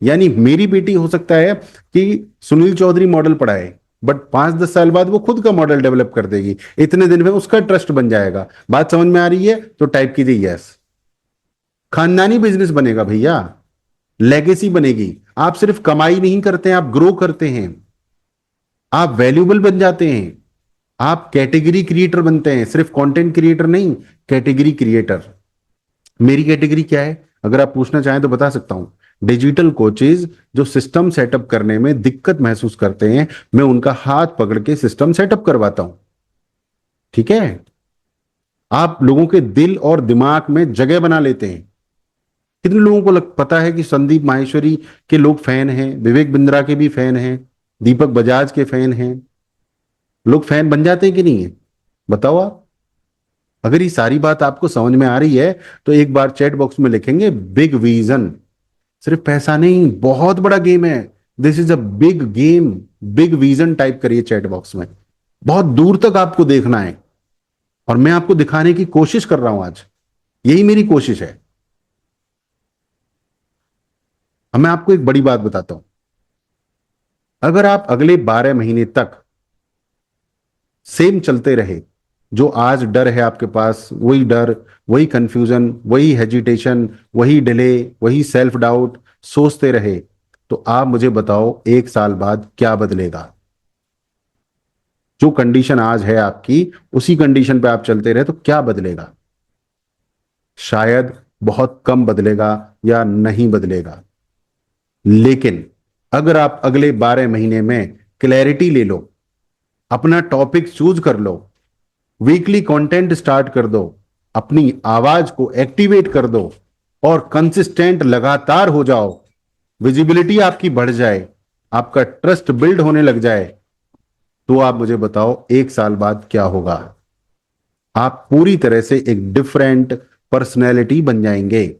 [SPEAKER 1] यानी मेरी बेटी हो सकता है कि सुनील चौधरी मॉडल पढ़ाए, बट 5-10 साल बाद वो खुद का मॉडल डेवलप कर देगी, इतने दिन में उसका ट्रस्ट बन जाएगा। बात समझ में आ रही है? तो टाइप कीजिए यस। खानदानी बिजनेस बनेगा भैया, लेगेसी बनेगी। आप सिर्फ कमाई नहीं करते हैं, आप ग्रो करते हैं, आप वैल्यूबल बन जाते हैं, आप कैटेगरी क्रिएटर बनते हैं, सिर्फ कंटेंट क्रिएटर नहीं, कैटेगरी क्रिएटर। मेरी कैटेगरी क्या है अगर आप पूछना चाहें तो बता सकता हूं। डिजिटल कोचेज जो सिस्टम सेटअप करने में दिक्कत महसूस करते हैं, मैं उनका हाथ पकड़ के सिस्टम सेटअप करवाता हूं। ठीक है? आप लोगों के दिल और दिमाग में जगह बना लेते हैं। कितने लोगों को पता है कि संदीप माहेश्वरी के लोग फैन हैं, विवेक बिंद्रा के भी फैन हैं, दीपक बजाज के फैन हैं। लोग फैन बन जाते हैं कि नहीं है? बताओ आप। अगर ये सारी बात आपको समझ में आ रही है तो एक बार चैट बॉक्स में लिखेंगे बिग विजन। सिर्फ पैसा नहीं, बहुत बड़ा गेम है। This is a big game. Big vision type करिए चैट बॉक्स में। बहुत दूर तक आपको देखना है और मैं आपको दिखाने की कोशिश कर रहा हूं आज। यही मेरी कोशिश है। अब मैं आपको एक बड़ी बात बताता हूं। अगर आप अगले 12 महीने तक सेम चलते रहे, जो आज डर है आपके पास, वही डर, वही कंफ्यूजन, वही हेजिटेशन, वही डिले, वही सेल्फ डाउट सोचते रहे, तो आप मुझे बताओ 1 साल बाद क्या बदलेगा? जो कंडीशन आज है आपकी, उसी कंडीशन पे आप चलते रहे तो क्या बदलेगा? शायद बहुत कम बदलेगा या नहीं बदलेगा। लेकिन अगर आप अगले 12 महीने में क्लैरिटी ले लो, अपना टॉपिक चूज कर लो, वीकली कंटेंट स्टार्ट कर दो, अपनी आवाज को एक्टिवेट कर दो और कंसिस्टेंट लगातार हो जाओ, विजिबिलिटी आपकी बढ़ जाए, आपका ट्रस्ट बिल्ड होने लग जाए, तो आप मुझे बताओ 1 साल बाद क्या होगा? आप पूरी तरह से एक डिफरेंट पर्सनैलिटी बन जाएंगे।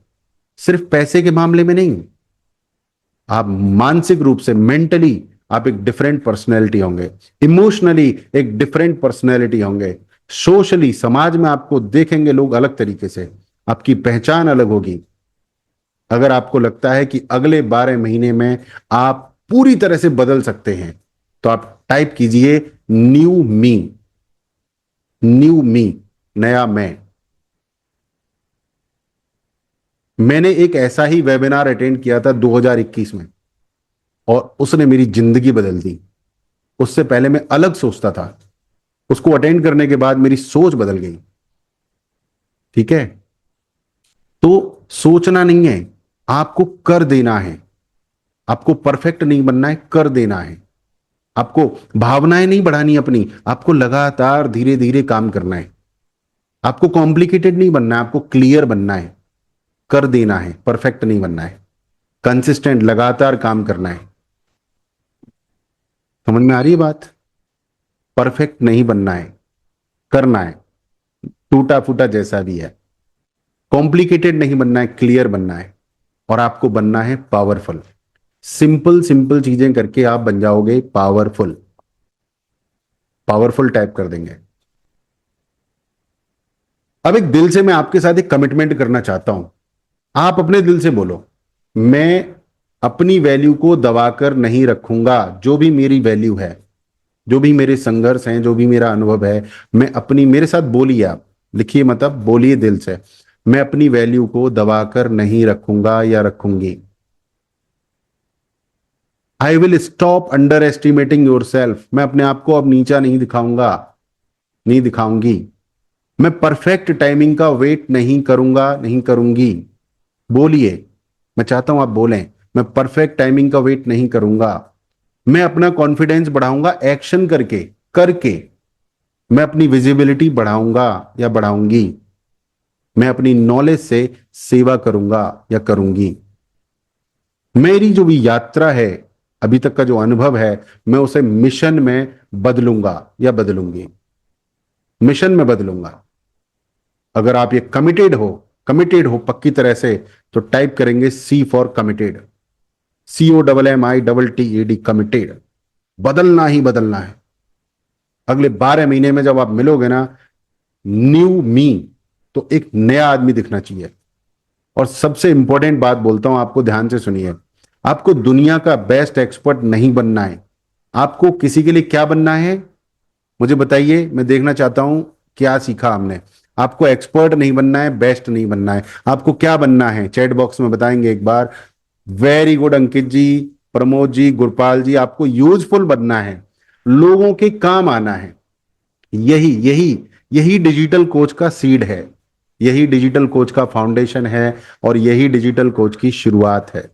[SPEAKER 1] सिर्फ पैसे के मामले में नहीं, आप मानसिक रूप से, मेंटली आप एक डिफरेंट पर्सनैलिटी होंगे, इमोशनली एक डिफरेंट पर्सनैलिटी होंगे, सोशली समाज में आपको देखेंगे लोग अलग तरीके से, आपकी पहचान अलग होगी। अगर आपको लगता है कि अगले 12 महीने में आप पूरी तरह से बदल सकते हैं, तो आप टाइप कीजिए न्यू मी। न्यू मी, नया मैं। मैंने एक ऐसा ही वेबिनार अटेंड किया था 2021 में और उसने मेरी जिंदगी बदल दी। उससे पहले मैं अलग सोचता था, उसको अटेंड करने के बाद मेरी सोच बदल गई। ठीक है? तो सोचना नहीं है, आपको कर देना है। आपको परफेक्ट नहीं बनना है, कर देना है। आपको भावनाएं नहीं बढ़ानी अपनी, आपको लगातार धीरे धीरे काम करना है। आपको कॉम्प्लिकेटेड नहीं बनना है, आपको क्लियर बनना है। कर देना है, परफेक्ट नहीं बनना है। कंसिस्टेंट, लगातार काम करना है। समझ में आ रही है बात? परफेक्ट नहीं बनना है, करना है, टूटा फूटा जैसा भी है। कॉम्प्लिकेटेड नहीं बनना है, क्लियर बनना है। और आपको बनना है पावरफुल। सिंपल सिंपल चीजें करके आप बन जाओगे पावरफुल। पावरफुल टाइप कर देंगे। अब एक दिल से मैं आपके साथ एक कमिटमेंट करना चाहता हूं। आप अपने दिल से बोलो, मैं अपनी वैल्यू को दबाकर नहीं रखूंगा। जो भी मेरी वैल्यू है, जो भी मेरे संघर्ष हैं, जो भी मेरा अनुभव है, मैं अपनी, मेरे साथ बोलिए, आप लिखिए, मतलब बोलिए दिल से, मैं अपनी वैल्यू को दबाकर नहीं रखूंगा या रखूंगी। I will stop under estimating your self. मैं अपने आप को अब नीचा नहीं दिखाऊंगा, नहीं दिखाऊंगी। मैं परफेक्ट टाइमिंग का वेट नहीं करूंगा, नहीं करूंगी। बोलिए, मैं चाहता हूं आप बोलें, मैं परफेक्ट टाइमिंग का वेट नहीं करूंगा। मैं अपना कॉन्फिडेंस बढ़ाऊंगा एक्शन करके करके मैं अपनी विजिबिलिटी बढ़ाऊंगा या बढ़ाऊंगी। मैं अपनी नॉलेज से सेवा करूंगा या करूंगी। मेरी जो भी यात्रा है, अभी तक का जो अनुभव है, मैं उसे मिशन में बदलूंगा या बदलूंगी। मिशन में बदलूंगा। अगर आप ये कमिटेड हो पक्की तरह से, तो टाइप करेंगे C for committed. COMMITTED, committed. बदलना ही बदलना है। अगले 12 महीने में जब आप मिलोगे ना न्यू मी, तो एक नया आदमी दिखना चाहिए। और सबसे इंपॉर्टेंट बात बोलता हूं आपको, ध्यान से सुनिए। आपको दुनिया का बेस्ट एक्सपर्ट नहीं बनना है। आपको किसी के लिए क्या बनना है, मुझे बताइए। मैं देखना चाहता हूं क्या सीखा हमने। आपको एक्सपर्ट नहीं बनना है, बेस्ट नहीं बनना है। आपको क्या बनना है, चैट बॉक्स में बताएंगे एक बार। वेरी गुड अंकित जी, प्रमोद जी, गुरपाल जी। आपको यूजफुल बनना है, लोगों के काम आना है। यही यही यही डिजिटल कोच का सीड है। यही डिजिटल कोच का फाउंडेशन है और यही डिजिटल कोच की शुरुआत है।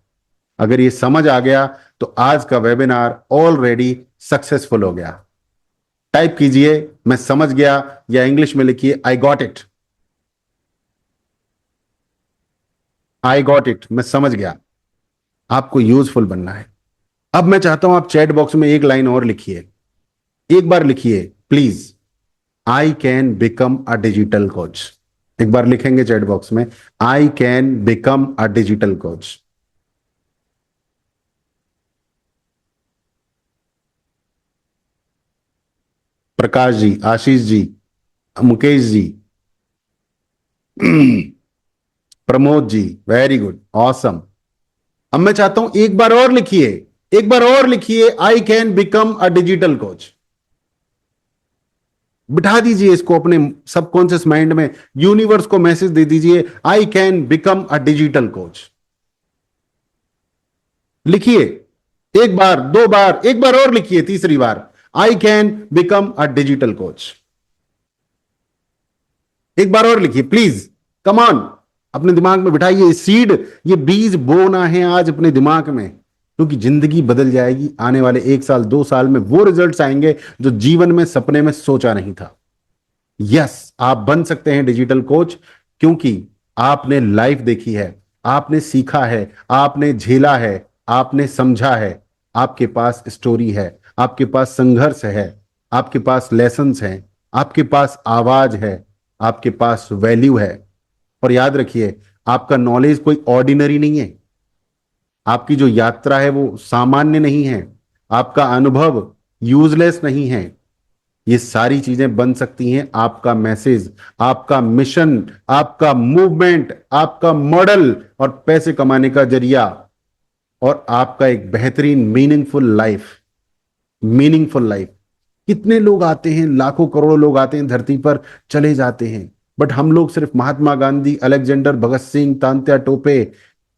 [SPEAKER 1] अगर ये समझ आ गया तो आज का वेबिनार ऑलरेडी सक्सेसफुल हो गया। टाइप कीजिए मैं समझ गया, या इंग्लिश में लिखिए I got it. I got it, मैं समझ गया। आपको यूजफुल बनना है। अब मैं चाहता हूं आप चैट बॉक्स में एक लाइन और लिखिए। एक बार लिखिए please, I can become a digital coach. एक बार लिखेंगे चैट बॉक्स में, I can become a digital coach. Prakash ji, Ashish ji, Mukesh ji, Pramod ji, very good, awesome. अब मैं चाहता हूं एक बार और लिखिए, एक बार और लिखिए, आई can become a digital coach. बिठा दीजिए इसको अपने सबकॉन्शियस माइंड में, यूनिवर्स को मैसेज दे दीजिए, आई can become a digital coach. लिखिए एक बार, दो बार, एक बार और लिखिए, तीसरी बार, I can become a digital coach. एक बार और लिखिए प्लीज, कम ऑन। अपने दिमाग में बिठाइए सीड, ये बीज बोना है आज अपने दिमाग में, क्योंकि जिंदगी बदल जाएगी। आने वाले 1 साल 2 साल में वो रिजल्ट्स आएंगे जो जीवन में सपने में सोचा नहीं था। यस, आप बन सकते हैं डिजिटल कोच, क्योंकि आपने लाइफ देखी है, आपने सीखा है, आपने झेला है, आपने समझा है। आपके पास स्टोरी है, आपके पास संघर्ष है, आपके पास लेसन्स हैं, आपके पास आवाज है, आपके पास वैल्यू है। और याद रखिए, आपका नॉलेज कोई ऑर्डिनरी नहीं है। आपकी जो यात्रा है वो सामान्य नहीं है। आपका अनुभव यूजलेस नहीं है। ये सारी चीजें बन सकती हैं आपका मैसेज, आपका मिशन, आपका मूवमेंट, आपका मॉडल और पैसे कमाने का जरिया, और आपका एक बेहतरीन मीनिंगफुल लाइफ। Meaningful life. कितने लोग आते हैं, लाखों करोड़ों लोग आते हैं धरती पर, चले जाते हैं। बट हम लोग सिर्फ महात्मा गांधी, अलेक्जेंडर, भगत सिंह, तांत्या टोपे,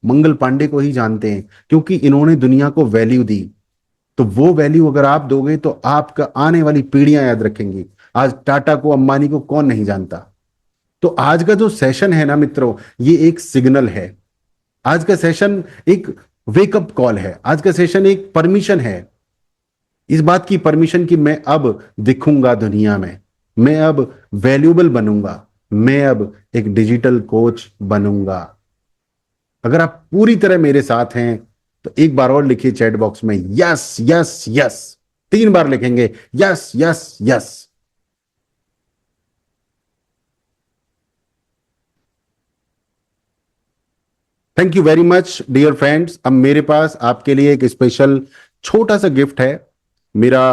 [SPEAKER 1] मंगल पांडे को ही जानते हैं, क्योंकि इन्होंने दुनिया को वैल्यू दी। तो वो वैल्यू अगर आप दोगे तो आपका आने वाली पीढ़ियां याद रखेंगी। आज टाटा को, अंबानी को कौन नहीं जानता। तो आज का जो सेशन है ना मित्रों, ये एक सिग्नल है। आज का सेशन एक वेकअप कॉल है। आज का सेशन एक परमिशन है, इस बात की परमिशन कि मैं अब दिखूंगा दुनिया में, मैं अब वैल्यूएबल बनूंगा, मैं अब एक डिजिटल कोच बनूंगा। अगर आप पूरी तरह मेरे साथ हैं तो एक बार और लिखिए चैट बॉक्स में, यस यस यस। 3 बार लिखेंगे, yes yes yes. Thank you very much dear friends. अब मेरे पास आपके लिए एक स्पेशल छोटा सा गिफ्ट है। मेरा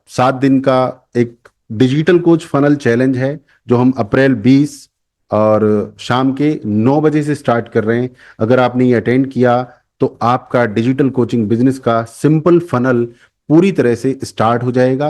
[SPEAKER 1] 7 दिन का एक डिजिटल कोच फनल चैलेंज है, जो हम अप्रैल 20 और शाम के 9 बजे से स्टार्ट कर रहे हैं। अगर आपने ये अटेंड किया तो आपका डिजिटल कोचिंग बिजनेस का सिंपल फनल पूरी तरह से स्टार्ट हो जाएगा।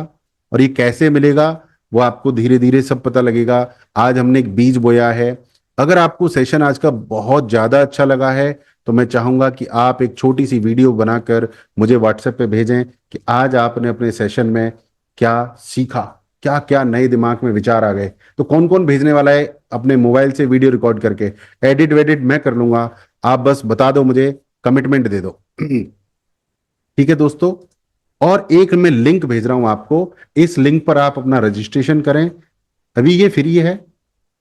[SPEAKER 1] और ये कैसे मिलेगा वो आपको धीरे धीरे सब पता लगेगा। आज हमने एक बीज बोया है। अगर आपको सेशन आज का बहुत ज्यादा अच्छा लगा है तो मैं चाहूंगा कि आप एक छोटी सी वीडियो बनाकर मुझे व्हाट्सएप पे भेजें कि आज आपने अपने सेशन में क्या सीखा, क्या क्या नए दिमाग में विचार आ गए। तो कौन कौन भेजने वाला है अपने मोबाइल से वीडियो रिकॉर्ड करके? एडिट वेडिट मैं कर लूंगा, आप बस बता दो मुझे, कमिटमेंट दे दो। ठीक है दोस्तों, और एक मैं लिंक भेज रहा हूं आपको, इस लिंक पर आप अपना रजिस्ट्रेशन करें। अभी ये फ्री है,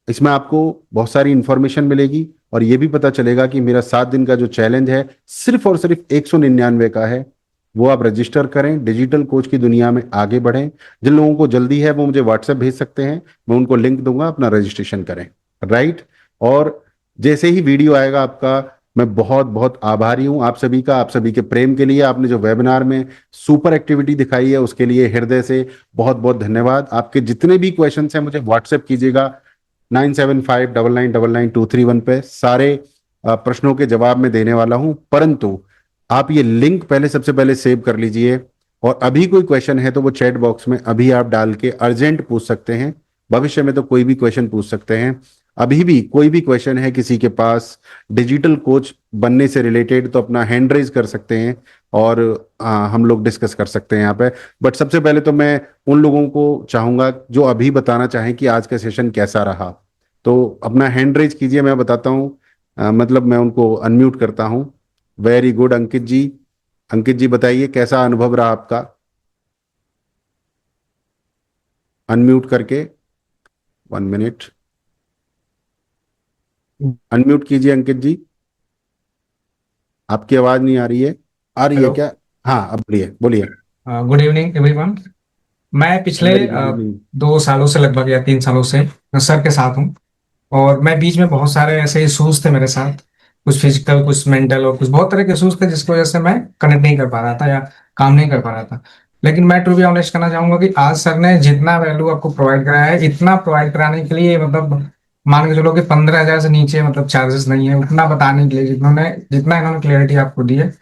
[SPEAKER 1] इसमें आपको बहुत सारी इंफॉर्मेशन मिलेगी और ये भी पता चलेगा कि मेरा 7 दिन का जो चैलेंज है सिर्फ और सिर्फ 199 का है। वो आप रजिस्टर करें, डिजिटल कोच की दुनिया में आगे बढ़ें। जिन लोगों को जल्दी है वो मुझे व्हाट्सएप भेज सकते हैं, मैं उनको लिंक दूंगा, अपना रजिस्ट्रेशन करें। राइट। और जैसे ही वीडियो आएगा आपका, मैं बहुत बहुत आभारी हूं आप सभी का, आप सभी के प्रेम के लिए। आपने जो वेबिनार में सुपर एक्टिविटी दिखाई है उसके लिए हृदय से बहुत बहुत धन्यवाद। आपके जितने भी क्वेश्चन हैं मुझे व्हाट्सएप कीजिएगा 9759992331 पे, सारे प्रश्नों के जवाब मैं देने वाला हूं। परंतु आप ये लिंक पहले, सबसे पहले सेव कर लीजिए, और अभी कोई क्वेश्चन है तो वो चैट बॉक्स में अभी आप डाल के अर्जेंट पूछ सकते हैं। भविष्य में तो कोई भी क्वेश्चन पूछ सकते हैं। अभी भी कोई भी क्वेश्चन है किसी के पास डिजिटल कोच बनने से रिलेटेड, तो अपना हैंड रेज कर सकते हैं और हम लोग डिस्कस कर सकते हैं यहाँ पे। बट सबसे पहले तो मैं उन लोगों को चाहूंगा जो अभी बताना चाहें कि आज का सेशन कैसा रहा, तो अपना हैंड रेज कीजिए, मैं बताता हूँ। मतलब मैं उनको अनम्यूट करता हूँ। वेरी गुड अंकित जी। अंकित जी बताइए कैसा अनुभव रहा आपका, अनम्यूट करके। 1 मिनट, अनम्यूट कीजिए अंकित जी। आपकी आवाज नहीं आ रही है। आ रही है
[SPEAKER 2] हेलो।
[SPEAKER 1] क्या? हाँ अब बोलिए बोलिए।
[SPEAKER 2] Good evening everyone. मैं पिछले
[SPEAKER 1] वेरी गुड इवनिंग।
[SPEAKER 2] 2 सालों से लगभग या 3 सालों से सर के साथ हूँ। और मैं बीच में बहुत सारे ऐसे इशूज थे मेरे साथ, कुछ फिजिकल कुछ मेंटल और कुछ बहुत तरह के इशूज थे जिसकी वजह से मैं कनेक्ट नहीं कर पा रहा था या काम नहीं कर पा रहा था। लेकिन मैं टू बी ऑनेस्ट करना चाहूंगा कि आज सर ने जितना वैल्यू आपको प्रोवाइड कराया है, इतना प्रोवाइड कराने के लिए मतलब मान के चलो कि 15,000 से नीचे मतलब चार्जेस नहीं है उतना बताने के लिए जितना इन्होंने क्लियरिटी आपको दी है।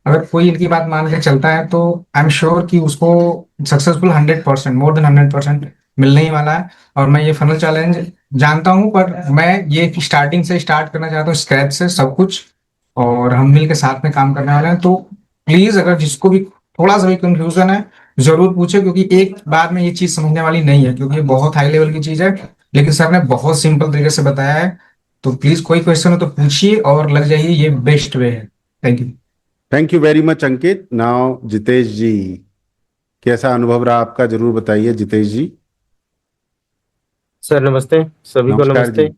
[SPEAKER 2] अगर कोई इनकी बात मान के चलता है तो आई एम श्योर कि उसको सक्सेसफुल 100%, मोर देन 100% मिलने ही वाला है। और मैं ये फनल चैलेंज जानता हूँ, पर मैं ये स्टार्टिंग से स्टार्ट करना चाहता हूँ, स्क्रैच से सब कुछ। और हम मिल के साथ में काम करने वाले हैं। तो प्लीज अगर जिसको भी थोड़ा सा भी कंफ्यूजन है जरूर पूछे, क्योंकि एक बार में ये चीज समझने वाली नहीं है, क्योंकि ये बहुत हाई लेवल की चीज है। लेकिन सर ने बहुत सिंपल तरीके से बताया है। तो प्लीज कोई क्वेश्चन हो तो पूछिए और लग जाइए, ये बेस्ट वे है। Thank you.
[SPEAKER 1] Thank you very much Ankit. Now Jitesh ji, कैसा अनुभव रहा आपका, जरूर बताइए जितेश जी।
[SPEAKER 3] सर नमस्ते, सभी को
[SPEAKER 1] नमस्कार जी।
[SPEAKER 3] नमस्ते।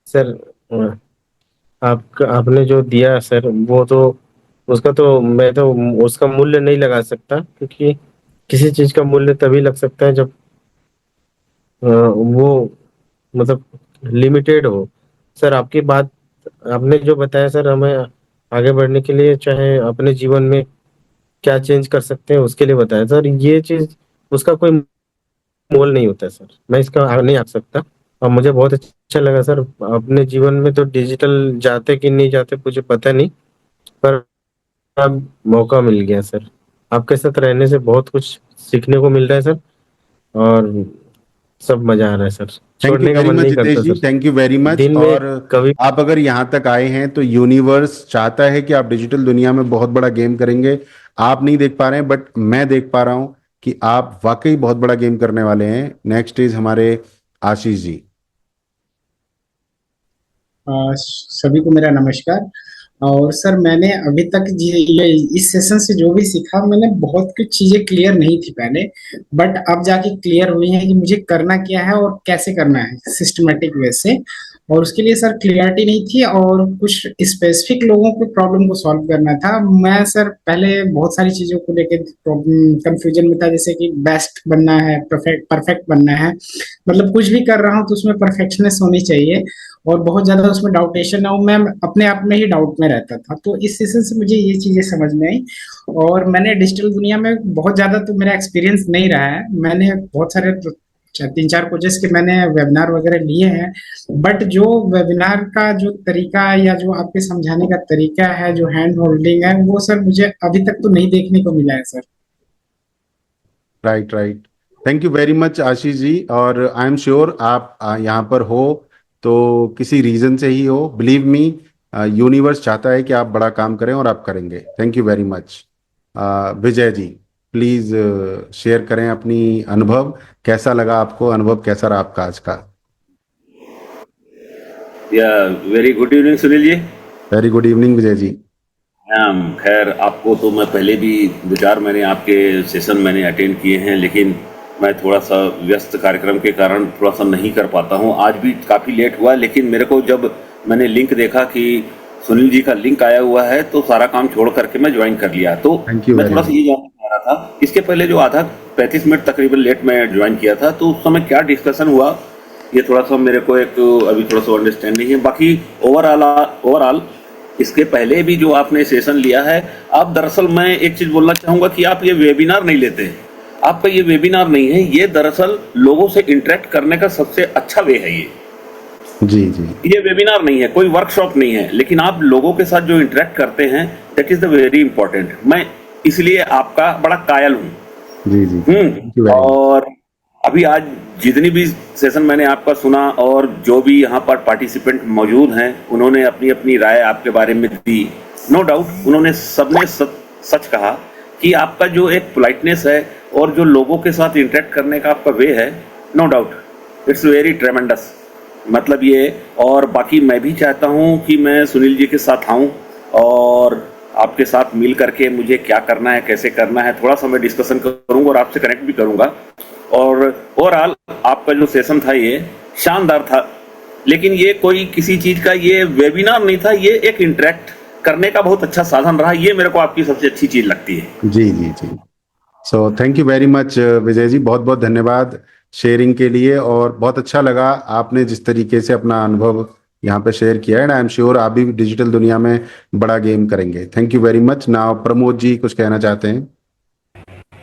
[SPEAKER 3] सर आपने जो दिया सर, वो तो उसका तो मैं तो उसका मूल्य नहीं लगा सकता, क्योंकि किसी चीज का मूल्य तभी लग सकता है जब वो मतलब लिमिटेड हो। सर आपकी बात, आपने जो बताया सर, हमें आगे बढ़ने के लिए चाहे अपने जीवन में क्या चेंज कर सकते हैं उसके लिए बताया सर। ये चीज उसका कोई मोल नहीं होता है सर, मैं इसका आगे नहीं आ सकता। और मुझे बहुत अच्छा लगा सर, अपने जीवन में तो डिजिटल जाते कि नहीं जाते मुझे पता नहीं, पर अब मौका मिल गया सर। आपके साथ रहने से बहुत कुछ सीखने को मिल रहा है सर, और सब मजा आ रहा है सर।
[SPEAKER 1] थैंक यू
[SPEAKER 3] छोड़ने का
[SPEAKER 1] वेरी
[SPEAKER 3] मन
[SPEAKER 1] मच
[SPEAKER 3] नहीं
[SPEAKER 1] जितेश
[SPEAKER 3] करता
[SPEAKER 1] ji,
[SPEAKER 3] sir.
[SPEAKER 1] Thank you very much.
[SPEAKER 3] दिन में
[SPEAKER 1] और
[SPEAKER 3] कभी
[SPEAKER 1] आप अगर यहाँ तक आए हैं तो यूनिवर्स चाहता है कि आप डिजिटल दुनिया में बहुत बड़ा गेम करेंगे। आप नहीं देख पा रहे हैं बट मैं देख पा रहा हूँ कि आप वाकई बहुत बड़ा गेम करने वाले हैं। नेक्स्ट इज हमारे आशीष जी।
[SPEAKER 4] सभी को मेरा नमस्कार। और सर मैंने अभी तक ये इस सेशन से जो भी सीखा, मैंने बहुत कुछ चीजें क्लियर नहीं थी पहले, बट अब जाके क्लियर हुई हैं कि मुझे करना क्या है और कैसे करना है सिस्टमेटिक वे से। और उसके लिए सर क्लियरिटी नहीं थी और कुछ स्पेसिफिक लोगों के प्रॉब्लम को सॉल्व करना था। मैं सर पहले बहुत सारी चीजों को लेकर कंफ्यूजन में था, जैसे कि बेस्ट बनना है, परफेक्ट परफेक्ट बनना है, मतलब कुछ भी कर रहा हूँ तो उसमें परफेक्शनेस होनी चाहिए। और बहुत ज्यादा उसमें डाउटेशन है और मैं अपने आप में ही डाउट में रहता था। तो इस सेशन से मुझे ये चीजें समझ में आई। और मैंने डिजिटल दुनिया में बहुत ज्यादा तो मेरा एक्सपीरियंस नहीं रहा है, मैंने बहुत सारे 3-4 कोचेस के मैंने वेबिनार वगैरह लिए हैं। बट जो वेबिनार का जो तरीका या जो आपके समझाने का तरीका है, जो हैंड होल्डिंग है, वो सर मुझे अभी तक तो नहीं देखने को मिला है sir.
[SPEAKER 1] Right right. Thank you very much Ashish ji. और आई एम श्योर आप यहाँ पर हो तो किसी रीजन से ही हो। बिलीव मी, यूनिवर्स चाहता है कि आप बड़ा काम करें और आप करेंगे। Thank you very much. Vijay ji, please share करें अपनी अनुभव। कैसा लगा आपको, अनुभव कैसा रहा आपका आज का?
[SPEAKER 5] या very good evening Sunil ji.
[SPEAKER 1] Very good evening Vijay ji.
[SPEAKER 5] खैर आपको तो मैं पहले भी 2-4 मैंने आपके सेशन मैंने अटेंड किए हैं, लेकिन मैं थोड़ा सा व्यस्त कार्यक्रम के कारण थोड़ा सा नहीं कर पाता हूँ। आज भी काफ़ी लेट हुआ, लेकिन मेरे को जब मैंने लिंक देखा कि सुनील जी का लिंक आया हुआ है तो सारा काम छोड़ करके मैं ज्वाइन कर लिया। तो
[SPEAKER 1] Thank you
[SPEAKER 5] मैं
[SPEAKER 1] very
[SPEAKER 5] थोड़ा सा ये जानना चाह रहा था, इसके पहले जो आधा 35 मिनट तकरीबन लेट मैं ज्वाइन किया था, तो उस समय क्या डिस्कशन हुआ, ये थोड़ा सा मेरे को एक अभी थोड़ा सा अंडरस्टैंड नहीं है। बाकी ओवरऑल इसके पहले भी जो आपने सेशन लिया है, आप दरअसल मैं एक चीज बोलना चाहूंगा कि आप ये वेबिनार नहीं लेते, आपका ये वेबिनार नहीं है, ये दरअसल लोगों से इंटरेक्ट करने का सबसे अच्छा वे है।
[SPEAKER 1] जी जी
[SPEAKER 5] ये वेबिनार नहीं है, कोई वर्कशॉप नहीं है, लेकिन आप लोगों के साथ जो इंटरेक्ट करते हैं that is the very important. मैं इसलिए आपका बड़ा कायल हूँ।
[SPEAKER 1] जी जी Thank you very much.
[SPEAKER 5] और अभी आज जितनी भी सेशन मैंने आपका सुना और जो भी यहाँ पर पार्टिसिपेंट मौजूद हैं, उन्होंने अपनी अपनी राय आपके बारे में दी। नो डाउट उन्होंने सबने सच कहा कि आपका जो एक पोलाइटनेस है और जो लोगों के साथ इंटरेक्ट करने का आपका वे है, no doubt it's very tremendous. मतलब ये, और बाकी मैं भी चाहता हूँ कि मैं सुनील जी के साथ आऊँ और आपके साथ मिल करके मुझे क्या करना है, कैसे करना है, थोड़ा सा मैं डिस्कशन करूँगा और आपसे कनेक्ट भी करूँगा। और ओवरऑल आपका जो सेशन था ये शानदार था, लेकिन ये कोई किसी चीज़ का ये वेबिनार नहीं था, ये एक इंटरेक्ट करने का बहुत अच्छा साधन रहा। ये मेरे को आपकी सबसे अच्छी चीज़ लगती है।
[SPEAKER 1] जी जी जी so thank you very much Vijay ji, बहुत बहुत धन्यवाद शेयरिंग के लिए। और बहुत अच्छा लगा आपने जिस तरीके से अपना अनुभव यहाँ पे शेयर किया है, आई एम श्योर आप भी डिजिटल दुनिया में बड़ा गेम करेंगे। Thank you very much. Now Pramod ji कुछ कहना चाहते हैं।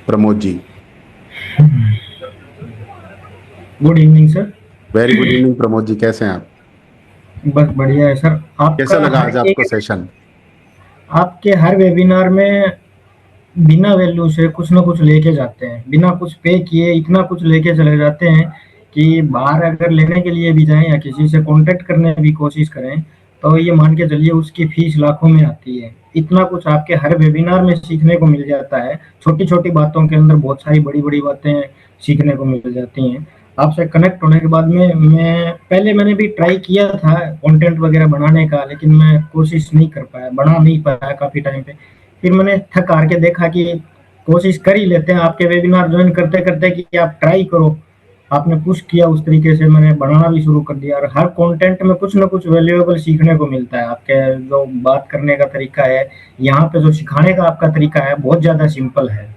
[SPEAKER 1] Pramod ji.
[SPEAKER 6] Good evening sir.
[SPEAKER 1] Very good evening Pramod ji, कैसे हैं आप?
[SPEAKER 6] बस बढ़िया है सर।
[SPEAKER 1] कैसा लगा आज
[SPEAKER 6] हर
[SPEAKER 1] आपको सेशन?
[SPEAKER 6] आपके हर वेबिनार में बिना वैल्यू से कुछ ना कुछ लेके जाते हैं, बिना कुछ पे किए इतना कुछ लेके चले जाते हैं कि बाहर अगर लेने के लिए भी जाएं या किसी से कांटेक्ट करने भी कोशिश करें तो ये मान के चलिए उसकी फीस लाखों में आती है। इतना कुछ आपके हर वेबिनार में सीखने को मिल जाता है। छोटी छोटी बातों के अंदर बहुत सारी बड़ी बड़ी बातें सीखने को मिल जाती हैं। आपसे कनेक्ट होने के बाद में मैंने भी ट्राई किया था कंटेंट वगैरह बनाने का, लेकिन मैं कोशिश नहीं कर पाया, बना नहीं पाया काफी टाइम पे। फिर मैंने थक हार के देखा कि कोशिश कर ही लेते हैं, आपके वेबिनार ज्वाइन करते करते कि आप ट्राई करो। आपने पुश किया, उस तरीके से मैंने बनाना भी शुरू कर दिया और हर कंटेंट में कुछ ना कुछ वैल्यूएबल सीखने को मिलता है। आपके जो बात करने का तरीका है, यहाँ पे जो सिखाने का आपका तरीका है, बहुत ज्यादा सिंपल है।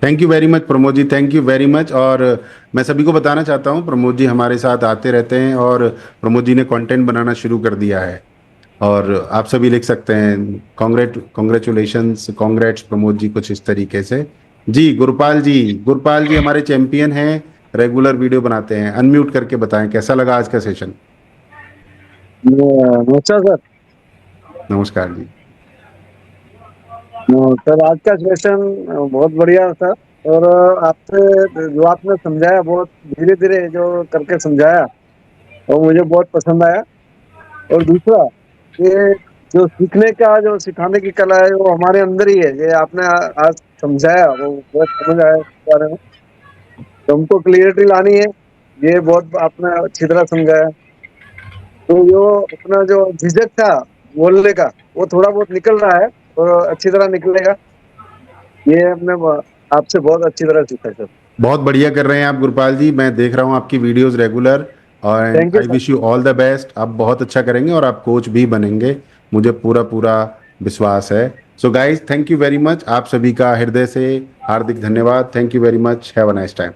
[SPEAKER 1] Thank you very much Pramod ji, thank you very much. और मैं सभी को बताना चाहता हूँ प्रमोद जी हमारे साथ आते रहते हैं और प्रमोद जी ने कंटेंट बनाना शुरू कर दिया है और आप सभी लिख सकते हैं कॉन्ग्रेचुलेशंस, कॉन्ग्रेट्स प्रमोद जी, कुछ इस तरीके से। जी गुरपाल जी हमारे चैंपियन हैं, रेगुलर वीडियो बनाते हैं। अनम्यूट करके बताएं कैसा लगा आज का सेशन।
[SPEAKER 7] नमस्कार सर।
[SPEAKER 1] नमस्कार जी।
[SPEAKER 7] सर आज का सेशन बहुत बढ़िया था और आपसे जो आपने समझाया, बहुत धीरे धीरे जो करके समझाया और मुझे बहुत पसंद आया। और दूसरा ये जो सीखने का, जो सिखाने की कला है वो हमारे अंदर ही है। ये आपने आज समझाया वो बहुत समझ आया इस बारे में, तो हमको क्लियरिटी लानी है, ये बहुत आपने अच्छी तरह समझाया। तो जो अपना जो झिझक था बोलने का वो थोड़ा बहुत निकल रहा है और अच्छी तरह निकलेगा। ये हमने आपसे बहुत अच्छी तरह सीखा सर।
[SPEAKER 1] बहुत बढ़िया कर रहे हैं आप गुरपाल जी, मैं देख रहा हूँ आपकी वीडियोस रेगुलर और I wish you all the best. आप बहुत अच्छा करेंगे और आप कोच भी बनेंगे, मुझे पूरा विश्वास है। So guys thank you very much, आप सभी का हृदय से हार्दिक धन्यवाद। Thank you very much, have a nice time.